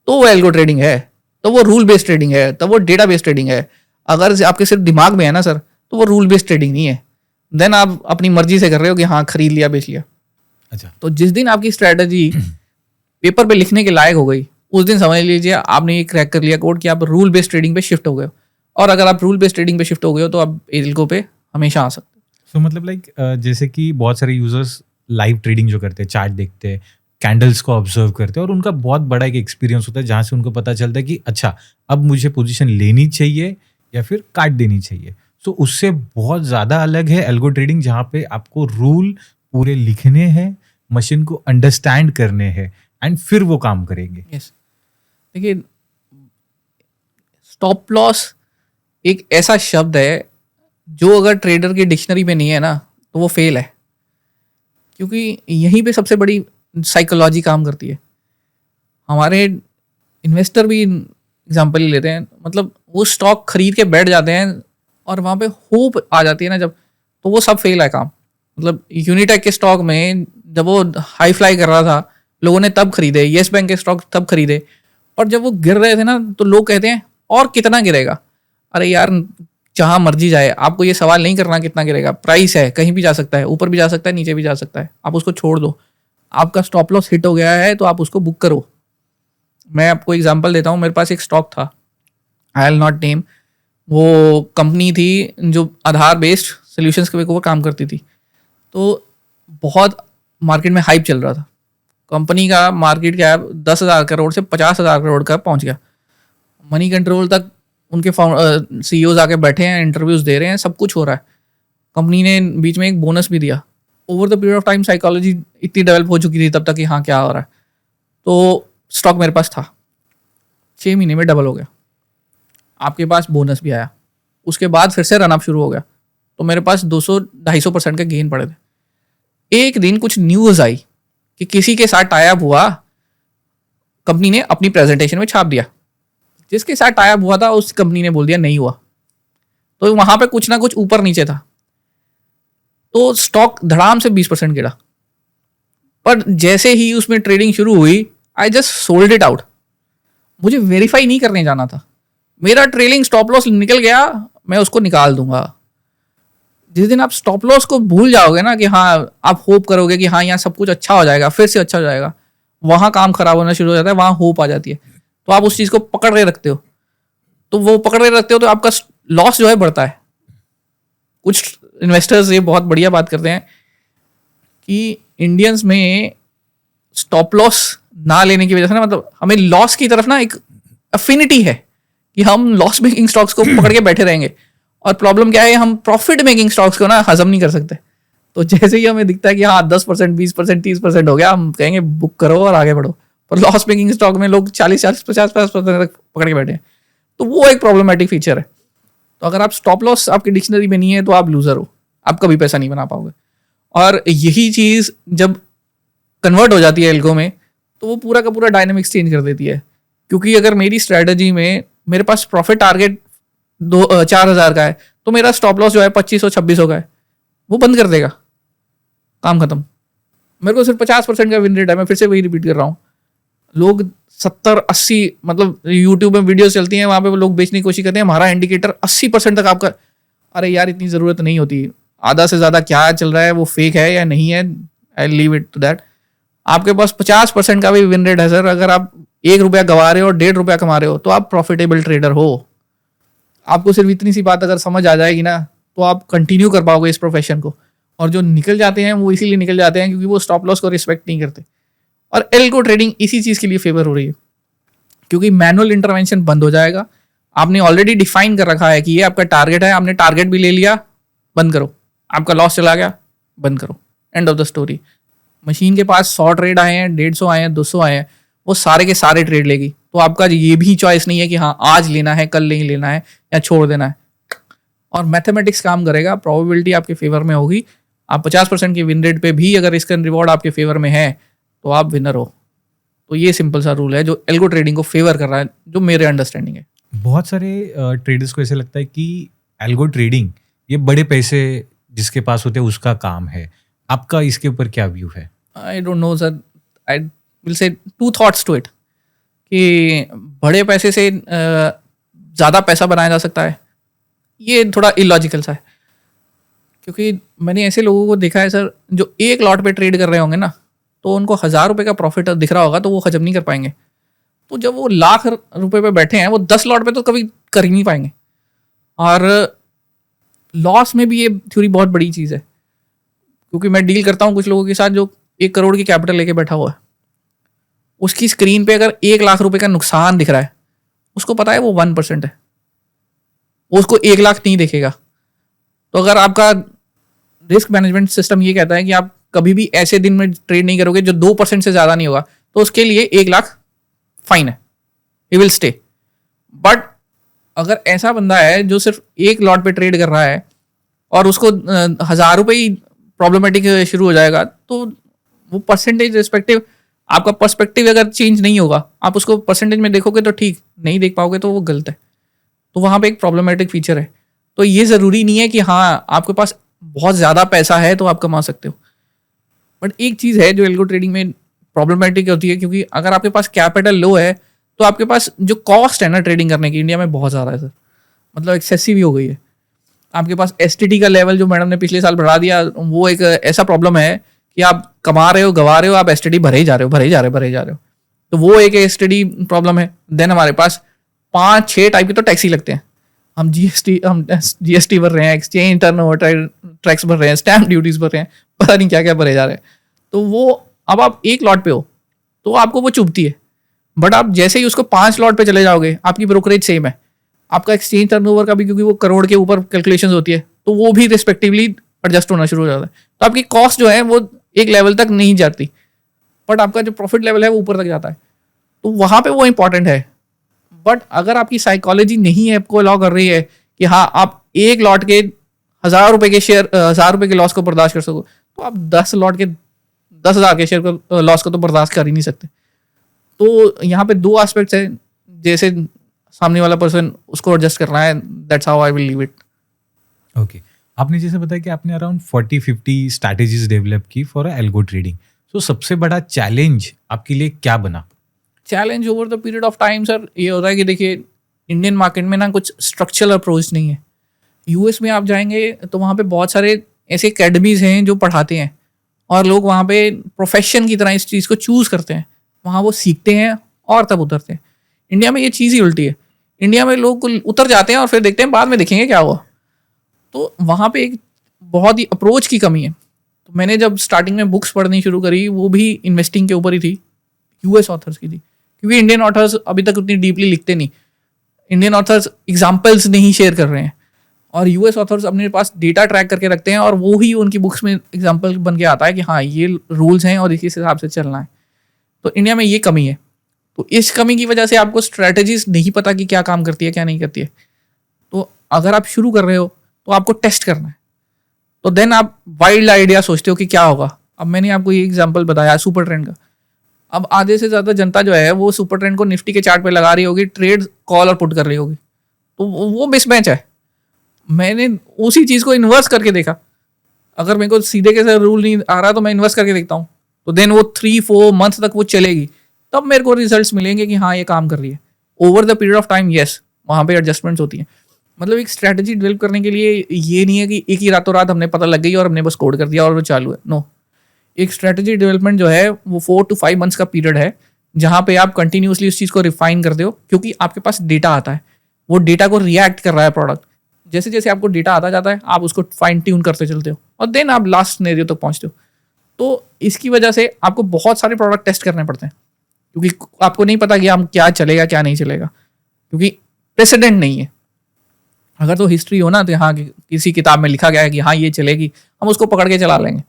S2: तो वो एल्गो ट्रेडिंग है, तो वो रूल बेस्ड ट्रेडिंग है, तो वो डेटा बेस्ड ट्रेडिंग है। अगर आपके सिर्फ दिमाग में है ना सर, तो वो रूल बेस्ड ट्रेडिंग नहीं है। देन आप अपनी मर्जी से कर रहे हो कि हाँ खरीद लिया बेच लिया।
S1: अच्छा,
S2: तो जिस दिन आपकी स्ट्रैटेजी पेपर पे लिखने के लायक हो गई, उस दिन समझ लीजिए आपने ये क्रैक कर लिया कोड कि आप रूल बेस्ड ट्रेडिंग पे शिफ्ट हो गए हो। और अगर आप रूल बेस्ड ट्रेडिंग पे शिफ्ट हो गए हो तो आप एल्गो पे हमेशा आ सकते हो।
S1: सो मतलब लाइक जैसे कि बहुत सारे यूजर्स लाइव ट्रेडिंग जो करते हैं, चार्ट देखते हैं, कैंडल्स को ऑब्जर्व करते हैं, और उनका बहुत बड़ा एक एक्सपीरियंस होता है जहाँ से उनको पता चलता है कि अच्छा अब मुझे पोजीशन लेनी चाहिए या फिर काट देनी चाहिए। सो उससे बहुत ज़्यादा अलग है एल्गो ट्रेडिंग, जहाँ पे आपको रूल पूरे लिखने हैं, मशीन को अंडरस्टैंड करने हैं, एंड फिर वो काम करेंगे।
S2: यस, देखिए स्टॉप लॉस एक ऐसा शब्द है जो अगर ट्रेडर की डिक्शनरी में नहीं है ना तो वो फेल है, क्योंकि यहीं पे सबसे बड़ी साइकोलॉजी काम करती है। हमारे इन्वेस्टर भी एग्जांपल ही लेते हैं, मतलब वो स्टॉक खरीद के बैठ जाते हैं और वहाँ पे होप आ जाती है ना जब, तो वो सब फेल है काम। मतलब यूनिटेक के स्टॉक में जब वो हाई फ्लाई कर रहा था, लोगों ने तब खरीदे, येस बैंक के स्टॉक तब खरीदे, और जब वो गिर रहे थे ना तो लोग कहते हैं और कितना गिरेगा। अरे यार जहाँ मर्जी जाए, आपको ये सवाल नहीं करना कितना गिरेगा, प्राइस है, कहीं भी जा सकता है, ऊपर भी जा सकता है, नीचे भी जा सकता है, आप उसको छोड़ दो। आपका स्टॉप लॉस हिट हो गया है तो आप उसको बुक करो। मैं आपको एग्जांपल देता हूँ, मेरे पास एक स्टॉक था, आई विल नॉट नेम, वो कंपनी थी जो आधार बेस्ड सोल्यूशंस के ऊपर काम करती थी। तो बहुत मार्केट में हाइप चल रहा था, कंपनी का मार्केट कैप 10,000 करोड़ से 50,000 करोड़ का पहुंच गया। मनी कंट्रोल तक उनके सीईओज आके बैठे हैं, इंटरव्यूज दे रहे हैं, सब कुछ हो रहा है। कंपनी ने बीच में एक बोनस भी दिया। Over the period of time psychology इतनी डेवलप हो चुकी थी तब तक कि हाँ क्या हो रहा है। तो स्टॉक मेरे पास था, 6 महीने में डबल हो गया, आपके पास बोनस भी आया, उसके बाद फिर से रनअप शुरू हो गया, तो मेरे पास 200-250% का गेन पड़े थे। एक दिन कुछ न्यूज़ आई कि किसी के साथ टाई अप हुआ, कंपनी ने अपनी प्रेजेंटेशन में छाप दिया, जिसके साथ टाई अप हुआ था उस कंपनी ने बोल दिया नहीं हुआ। तो वहां पे कुछ ना कुछ ऊपर नीचे था, तो स्टॉक धड़ाम से 20% गिरा। पर जैसे ही उसमें ट्रेडिंग शुरू हुई, I just sold it out. मुझे वेरीफाई नहीं करने जाना था, मेरा ट्रेलिंग स्टॉप लॉस निकल गया, मैं उसको निकाल दूंगा। जिस दिन आप स्टॉप लॉस को भूल जाओगे ना कि हाँ आप होप करोगे कि हाँ यहाँ सब कुछ अच्छा हो जाएगा, फिर से अच्छा हो जाएगा, वहाँ काम खराब होना शुरू हो जाता है, वहाँ होप आ जाती है। तो आप उस चीज़ को पकड़ के रखते हो, तो वो पकड़ के रखते हो तो आपका लॉस जो है बढ़ता है। कुछ इन्वेस्टर्स ये बहुत बढ़िया बात करते हैं कि इंडियंस में स्टॉप लॉस ना लेने की वजह से ना, मतलब हमें लॉस की तरफ ना एक अफिनिटी है कि हम लॉस मेकिंग स्टॉक्स को पकड़ के बैठे रहेंगे। और प्रॉब्लम क्या है, हम प्रॉफिट मेकिंग स्टॉक्स को ना हजम नहीं कर सकते। तो जैसे ही हमें दिखता है कि हाँ 10%, 20%, 30% हो गया, हम कहेंगे बुक करो और आगे बढ़ो। पर लॉस मेकिंग स्टॉक में लोग 40, 50% तक पकड़ के बैठे हैं, तो वो एक प्रॉब्लमेटिक फीचर है। तो अगर आप स्टॉप लॉस आपकी डिक्शनरी में नहीं है तो आप लूजर हो, आप कभी पैसा नहीं बना पाओगे। और यही चीज़ जब कन्वर्ट हो जाती है एल्गो में, तो वो पूरा का पूरा डायनेमिक्स चेंज कर देती है। क्योंकि अगर मेरी स्ट्रेटजी में मेरे पास प्रॉफिट टारगेट 4,000 का है, तो मेरा स्टॉप लॉस जो है 2500, 2600 का है, वो बंद कर देगा, काम खत्म। मेरे को सिर्फ 50% का विन रेट है, मैं फिर से वही रिपीट कर रहा हूँ। लोग 70-80, मतलब यूट्यूब में वीडियोस चलती हैं, वहाँ पे लोग बेचने की कोशिश करते हैं, हमारा इंडिकेटर 80% तक आपका। अरे यार इतनी ज़रूरत नहीं होती, आधा से ज़्यादा क्या चल रहा है वो फेक है या नहीं है, I leave it to that. आपके पास 50% का भी विन रेट है सर, अगर आप 1 रुपया गंवा रहे हो और 1.5 रुपया कमा रहे हो, तो आप प्रॉफिटेबल ट्रेडर हो। आपको सिर्फ इतनी सी बात अगर समझ आ जाएगी ना, तो आप कंटिन्यू कर पाओगे इस प्रोफेशन को। और जो निकल जाते हैं वो इसीलिए निकल जाते हैं क्योंकि वो स्टॉप लॉस को रिस्पेक्ट नहीं करते। और एल्गो ट्रेडिंग इसी चीज़ के लिए फेवर हो रही है, क्योंकि मैनुअल इंटरवेंशन बंद हो जाएगा। आपने ऑलरेडी डिफाइन कर रखा है कि ये आपका टारगेट है, आपने टारगेट भी ले लिया, बंद करो। आपका लॉस चला गया, बंद करो, and of the story. Machine के पास 100 ट्रेड आए हैं, 150 आए हैं, 200 आए हैं, वो सारे के सारे ट्रेड लेगी। तो आपका ये भी चॉइस नहीं है कि हाँ आज लेना है, कल नहीं लेना है, या छोड़ देना है। और मैथमेटिक्स काम करेगा, प्रोबेबिलिटी आपके फेवर में होगी। आप 50% की विन रेट पे भी अगर इसका रिवॉर्ड आपके फेवर में है तो आप विनर हो। तो ये सिंपल सा रूल है जो एल्गो ट्रेडिंग को फेवर कर रहा है, जो मेरे अंडरस्टैंडिंग है।
S1: बहुत सारे ट्रेडर्स को ऐसे लगता है कि एल्गो ट्रेडिंग ये बड़े पैसे जिसके पास होते हैं उसका काम है। आपका इसके ऊपर क्या व्यू है?
S2: I don't know sir, I will से 2 थॉट्स टू इट, कि बड़े पैसे से ज़्यादा पैसा बनाया जा सकता है, ये थोड़ा इलॉजिकल सा है। क्योंकि मैंने ऐसे लोगों को देखा है सर, जो एक लॉट पे ट्रेड कर रहे होंगे ना, तो उनको 1000 रुपये का प्रॉफिट दिख रहा होगा तो वो हजम नहीं कर पाएंगे। तो जब वो लाख रुपए पे बैठे हैं, वो 10 लॉट पे तो कभी कर ही नहीं पाएंगे। और लॉस में भी ये थ्योरी बहुत बड़ी चीज़ है, क्योंकि मैं डील करता हूँ कुछ लोगों के साथ जो 1 करोड़ की कैपिटल लेके बैठा हुआ है। उसकी स्क्रीन पे अगर 1 लाख रुपए का नुकसान दिख रहा है, उसको पता है वो 1% है, उसको 1 लाख नहीं देखेगा। तो अगर आपका रिस्क मैनेजमेंट सिस्टम ये कहता है कि आप कभी भी ऐसे दिन में ट्रेड नहीं करोगे जो 2% से ज़्यादा नहीं होगा, तो उसके लिए 1 लाख फाइन है, ही विल स्टे। बट अगर ऐसा बंदा है जो सिर्फ 1 लॉट पे ट्रेड कर रहा है और उसको 1000 रुपये ही प्रॉब्लमेटिक शुरू हो जाएगा, तो वो परसेंटेज रिस्पेक्टिव, आपका पर्सपेक्टिव अगर चेंज नहीं होगा, आप उसको परसेंटेज में देखोगे तो ठीक, नहीं देख पाओगे तो वो गलत है। तो वहाँ पे एक प्रॉब्लमेटिक फीचर है। तो ये ज़रूरी नहीं है कि हाँ आपके पास बहुत ज़्यादा पैसा है तो आप कमा सकते हो। बट एक चीज़ है जो एल्गो ट्रेडिंग में प्रॉब्लमेटिक होती है, क्योंकि अगर आपके पास कैपिटल लो है तो आपके पास जो कॉस्ट है ना ट्रेडिंग करने की, इंडिया में बहुत ज़्यादा है सर, मतलब एक्सेसिव ही हो गई है। आपके पास एसटीटी का लेवल जो मैडम ने पिछले साल बढ़ा दिया, वो एक ऐसा प्रॉब्लम है कि आप कमा रहे हो, गवा रहे हो, आप एसटीडी भरे ही जा रहे हो, भरे ही जा रहे हो, भरे ही जा रहे हो। तो वो एक एसटीडी प्रॉब्लम है। देन हमारे पास 5-6 टाइप के तो टैक्स ही लगते हैं। हम जीएसटी भर रहे हैं, एक्सचेंज टर्नओवर टैक्स भर रहे हैं, स्टैम्प ड्यूटीज भर रहे हैं, पता नहीं क्या क्या भरे जा रहे हैं। तो वो अब आप 1 लॉट पे हो तो आपको वो चुभती है। बट आप जैसे ही उसको 5 लॉट पे चले जाओगे, आपकी ब्रोकरेज सेम है, आपका एक्सचेंज टर्नओवर का भी, क्योंकि वो करोड़ के ऊपर कैलकुलेशन होती है, तो वो भी रिस्पेक्टिवली एडजस्ट होना शुरू हो जाता है। तो आपकी कॉस्ट जो है वो एक लेवल तक नहीं जाती, बट आपका जो प्रॉफिट लेवल है वो ऊपर तक जाता है। तो वहाँ पे वो इंपॉर्टेंट है। बट अगर आपकी साइकोलॉजी नहीं है, आपको अलाउ कर रही है कि हाँ आप 1 लॉट के 1000 रुपये के शेयर, 1000 रुपये के लॉस को बर्दाश्त कर सको, तो आप 10 लॉट के 10,000 के शेयर को लॉस को तो बर्दाश्त कर ही नहीं सकते। तो यहाँ पे 2 एस्पेक्ट्स है, जैसे सामने वाला पर्सन उसको एडजस्ट करना है, that's how I will leave it.
S1: Okay, आपने जैसे बताया कि आपने अराउंड 40-50 स्ट्रैटेजीज डेवलप की फॉर एल्गो ट्रेडिंग। सो सबसे बड़ा चैलेंज आपके लिए क्या बना?
S2: Challenge over the period of time sir ये होता है कि देखिए, इंडियन मार्केट में ना कुछ स्ट्रक्चरल अप्रोच नहीं है। यूएस में आप जाएंगे तो वहाँ पे बहुत सारे ऐसे अकेडमीज हैं जो पढ़ाते हैं, और लोग वहाँ पे प्रोफेशन की तरह इस चीज़ को चूज़ करते हैं, वहाँ वो सीखते हैं और तब उतरते हैं। इंडिया में ये चीज़ ही उल्टी है। इंडिया में लोग उतर जाते हैं और फिर देखते हैं बाद में देखेंगे क्या हुआ। तो वहाँ पे एक बहुत ही अप्रोच की कमी है। तो मैंने जब स्टार्टिंग में बुक्स पढ़नी शुरू करी, वो भी इन्वेस्टिंग के ऊपर ही थी, यूएस ऑथर्स की थी, क्योंकि इंडियन ऑथर्स अभी तक उतनी डीपली लिखते नहीं। इंडियन ऑथर्स एग्जाम्पल्स नहीं शेयर कर रहे हैं, और यूएस ऑथर्स अपने पास डेटा ट्रैक करके रखते हैं और वो ही उनकी बुक्स में एग्जाम्पल बन के आता है कि हाँ ये रूल्स हैं और इस हिसाब से चलना है। तो इंडिया में ये कमी है। तो इस कमी की वजह से आपको स्ट्रैटेजीज नहीं पता कि क्या काम करती है क्या नहीं करती है। तो अगर आप शुरू कर रहे हो तो आपको टेस्ट करना है। तो देन आप वाइल्ड आइडिया सोचते हो कि क्या होगा। अब मैंने आपको ये एग्जांपल बताया सुपर ट्रेंड का। अब आधे से ज़्यादा जनता जो है वो सुपर ट्रेंड को निफ्टी के चार्ट पे लगा रही होगी, ट्रेड कॉल और पुट कर रही होगी, तो वो मिसमैच है। मैंने उसी चीज़ को इन्वर्स करके देखा। अगर मेरे को सीधे कैसे रूल नहीं आ रहा तो मैं इन्वर्स करके देखता हूँ, तो देन वो 3-4 मंथ तक वो चलेगी, तब मेरे को रिजल्ट्स मिलेंगे कि हाँ ये काम कर रही है। Over the period of time yes वहाँ पे एडजस्टमेंट्स होती हैं। मतलब एक स्ट्रैटेजी डेवलप करने के लिए ये नहीं है कि एक ही रातों रात हमने पता लग गई और हमने बस कोड कर दिया और वो चालू है। नो, एक स्ट्रैटेजी डेवलपमेंट जो है वो 4 to 5 मंथ्स का पीरियड है, जहाँ पे आप कंटिन्यूसली उस चीज़ को रिफाइन करते हो, क्योंकि आपके पास डेटा आता है, वो डेटा को रिएक्ट कर रहा है प्रोडक्ट। जैसे जैसे आपको डेटा आता जाता है आप उसको फाइन ट्यून करते चलते हो और देन आप लास्ट सिनेरियो तक पहुँचते हो। तो इसकी वजह से आपको बहुत सारे प्रोडक्ट टेस्ट करने पड़ते हैं, क्योंकि आपको नहीं पता कि हम क्या चलेगा क्या नहीं चलेगा, क्योंकि प्रेसिडेंट नहीं है। अगर तो हिस्ट्री हो ना तो हाँ किसी किताब में लिखा गया है कि हाँ ये चलेगी, हम उसको पकड़ के चला लेंगे,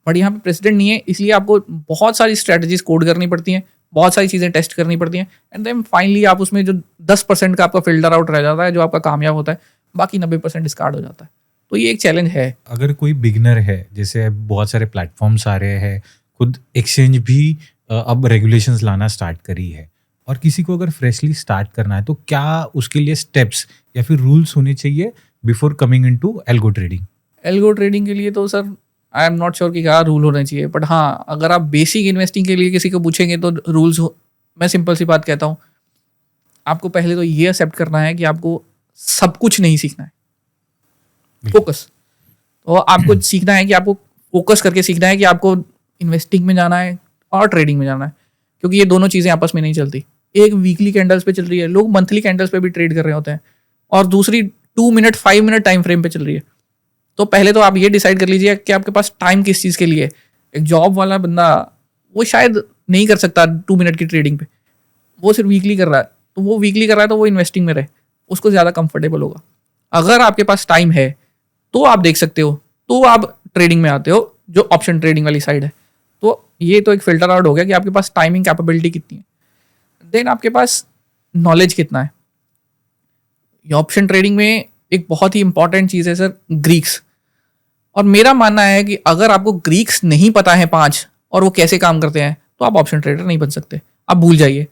S2: बट यहाँ पे प्रेसिडेंट नहीं है। इसलिए आपको बहुत सारी स्ट्रैटेजीज कोड करनी पड़ती हैं, बहुत सारी चीज़ें टेस्ट करनी पड़ती हैं, एंड देन फाइनली आप उसमें जो 10% का आपका फिल्टर आउट रह जाता है जो आपका कामयाब होता है, बाकी 90% डिस्कार्ड हो जाता है। तो ये एक चैलेंज है।
S1: अगर कोई बिगनर है, जैसे बहुत सारे प्लेटफॉर्म्स आ रहे हैं, खुद एक्सचेंज भी अब रेगुलेशंस लाना स्टार्ट करी है, और किसी को अगर फ्रेशली स्टार्ट करना है तो क्या उसके लिए स्टेप्स या फिर रूल्स होने चाहिए before coming into algo trading?
S2: Algo trading के लिए तो sir I am not sure कि क्या रूल होने चाहिए, बट हाँ अगर आप बेसिक इन्वेस्टिंग के लिए किसी को पूछेंगे तो रूल्स मैं सिंपल सी बात कहता हूँ, आपको पहले तो ये एक्सेप्ट करना है कि आपको सब कुछ नहीं सीखना है। फोकस, तो आपको सीखना है कि आपको फोकस करके सीखना है कि आपको इन्वेस्टिंग में जाना है और ट्रेडिंग में जाना है, क्योंकि ये दोनों चीज़ें आपस में नहीं चलती। एक वीकली कैंडल्स पे चल रही है, लोग मंथली कैंडल्स पे भी ट्रेड कर रहे होते हैं, और दूसरी 2 मिनट 5 मिनट टाइम फ्रेम पे चल रही है। तो पहले तो आप ये डिसाइड कर लीजिए कि आपके पास टाइम किस चीज़ के लिए है। एक जॉब वाला बंदा वो शायद नहीं कर सकता 2 मिनट की ट्रेडिंग पे, वो सिर्फ वीकली कर रहा है, तो वो वीकली कर रहा है तो वो इन्वेस्टिंग में रहे, उसको ज़्यादा कंफर्टेबल होगा। अगर आपके पास टाइम है तो आप देख सकते हो, तो आप ट्रेडिंग में आते हो जो ऑप्शन ट्रेडिंग वाली साइड है। तो ये तो एक फिल्टर आउट हो गया कि आपके पास टाइमिंग कैपेबिलिटी कितनी है। देन आपके पास नॉलेज कितना है। ये ऑप्शन ट्रेडिंग में एक बहुत ही इंपॉर्टेंट चीज़ है सर, ग्रीक्स। और मेरा मानना है कि अगर आपको ग्रीक्स नहीं पता है 5 और वो कैसे काम करते हैं तो आप ऑप्शन ट्रेडर नहीं बन सकते, आप भूल जाइए।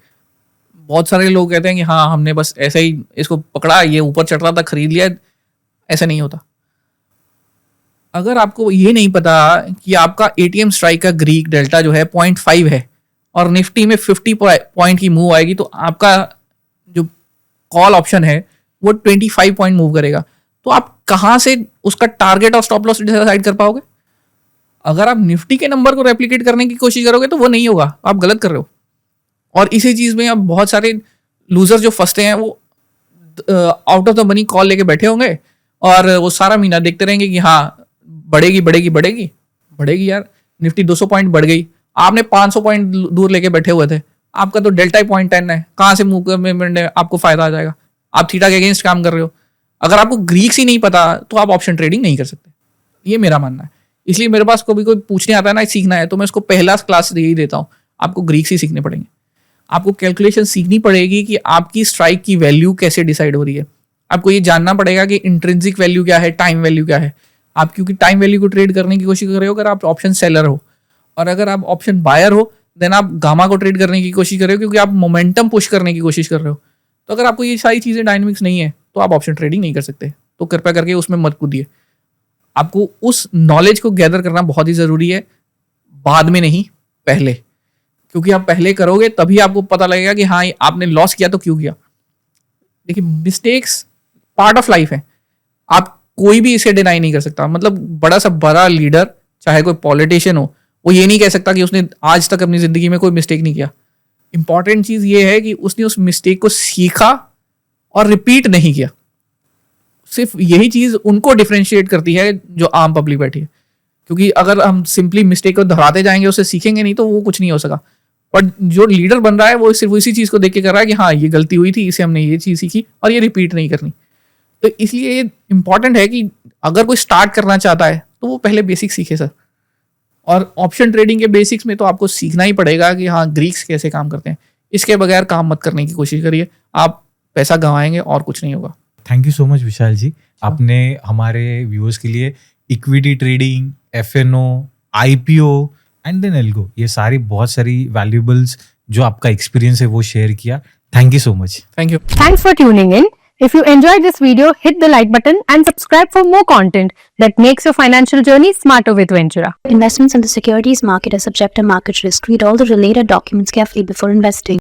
S2: बहुत सारे लोग कहते हैं कि हाँ हमने बस ऐसे ही इसको पकड़ा, ये ऊपर चढ़ रहा था खरीद लिया, ऐसा नहीं होता। अगर आपको ये नहीं पता कि आपका एटीएम स्ट्राइक का ग्रीक डेल्टा जो है 0.5 है और निफ्टी में 50 पॉइंट की मूव आएगी, तो आपका जो कॉल ऑप्शन है वो 25 पॉइंट मूव करेगा, तो आप कहाँ से उसका टारगेट और स्टॉप लॉस डिसाइड कर पाओगे? अगर आप निफ्टी के नंबर को रेप्लिकेट करने की कोशिश करोगे तो वो नहीं होगा, आप गलत कर रहे हो। और इसी चीज़ में अब बहुत सारे लूजर जो फंसते हैं वो out of the money call लेके बैठे होंगे और वो सारा महीना देखते रहेंगे कि हाँ बढ़ेगी बढ़ेगी बढ़ेगी बढ़ेगी। यार निफ्टी 200 पॉइंट बढ़ गई, आपने 500 पॉइंट दूर लेके बैठे हुए थे, आपका तो डेल्टा 0.10 है, कहाँ से मूव में आपको फायदा आ जाएगा? आप थीटा के अगेंस्ट काम कर रहे हो। अगर आपको ग्रीक्स ही नहीं पता तो आप ऑप्शन ट्रेडिंग नहीं कर सकते, ये मेरा मानना है। इसलिए मेरे पास कभी कोई पूछने आता है ना सीखना है तो मैं उसको पहला क्लास दे ही देता हूँ, आपको ग्रीक्स ही सीखने पड़ेंगे। आपको कैलकुलेशन सीखनी पड़ेगी कि आपकी स्ट्राइक की वैल्यू कैसे डिसाइड हो रही है। आपको ये जानना पड़ेगा कि इंट्रिंसिक वैल्यू क्या है, टाइम वैल्यू क्या है। आप क्योंकि टाइम वैल्यू को ट्रेड करने की कोशिश कर रहे हो अगर आप ऑप्शन सेलर हो, और अगर आप ऑप्शन बायर हो देन आप गामा को ट्रेड करने की कोशिश कर रहे हो क्योंकि आप मोमेंटम पुश करने की कोशिश कर रहे हो। तो अगर आपको ये सारी चीज़ें डायनेमिक्स नहीं है तो आप ऑप्शन ट्रेडिंग नहीं कर सकते। तो कृपया करके उसमें मत कूदिए। आपको उस नॉलेज को गैदर करना बहुत ही ज़रूरी है, बाद में नहीं पहले, क्योंकि आप पहले करोगे तभी आपको पता लगेगा कि हाँ आपने लॉस किया तो क्यों किया। देखिए मिस्टेक्स पार्ट ऑफ लाइफ है, आप कोई भी इसे डिनाई नहीं कर सकता। मतलब बड़ा सा बड़ा लीडर चाहे कोई पॉलिटिशियन हो, वो ये नहीं कह सकता कि उसने आज तक अपनी ज़िंदगी में कोई मिस्टेक नहीं किया। इंपॉर्टेंट चीज़ ये है कि उसने उस मिस्टेक को सीखा और रिपीट नहीं किया। सिर्फ यही चीज़ उनको डिफ्रेंशिएट करती है जो आम पब्लिक बैठी है, क्योंकि अगर हम सिंपली मिस्टेक को दोहराते जाएंगे उससे सीखेंगे नहीं तो वो कुछ नहीं हो सका। बट जो लीडर बन रहा है वो सिर्फ इसी चीज़ को देख के कर रहा है कि हाँ ये गलती हुई थी, इसे हमने ये चीज़ सीखी और ये रिपीट नहीं करनी। तो इसलिए ये इम्पॉर्टेंट है कि अगर कोई स्टार्ट करना चाहता है तो वो पहले बेसिक सीखे सर। और ऑप्शन ट्रेडिंग के बेसिक्स में तो आपको सीखना ही पड़ेगा कि हाँ ग्रीक्स कैसे काम करते हैं। इसके बगैर काम मत करने की कोशिश करिए, आप पैसा गंवाएंगे और कुछ नहीं होगा।
S1: Thank you so much Vishal ji, आपने हमारे व्यूअर्स के लिए equity trading, FNO, IPO and then algo, ये सारी बहुत सारी वैल्यूएबल्स जो आपका एक्सपीरियंस है वो शेयर किया। Thank you so much.
S2: Thank you.
S3: Thanks for tuning in. If you enjoyed this video, hit the like button and subscribe for more content that makes your financial journey smarter with Ventura.
S4: Investments in the securities market are subject to market risk. Read all the related documents carefully before investing.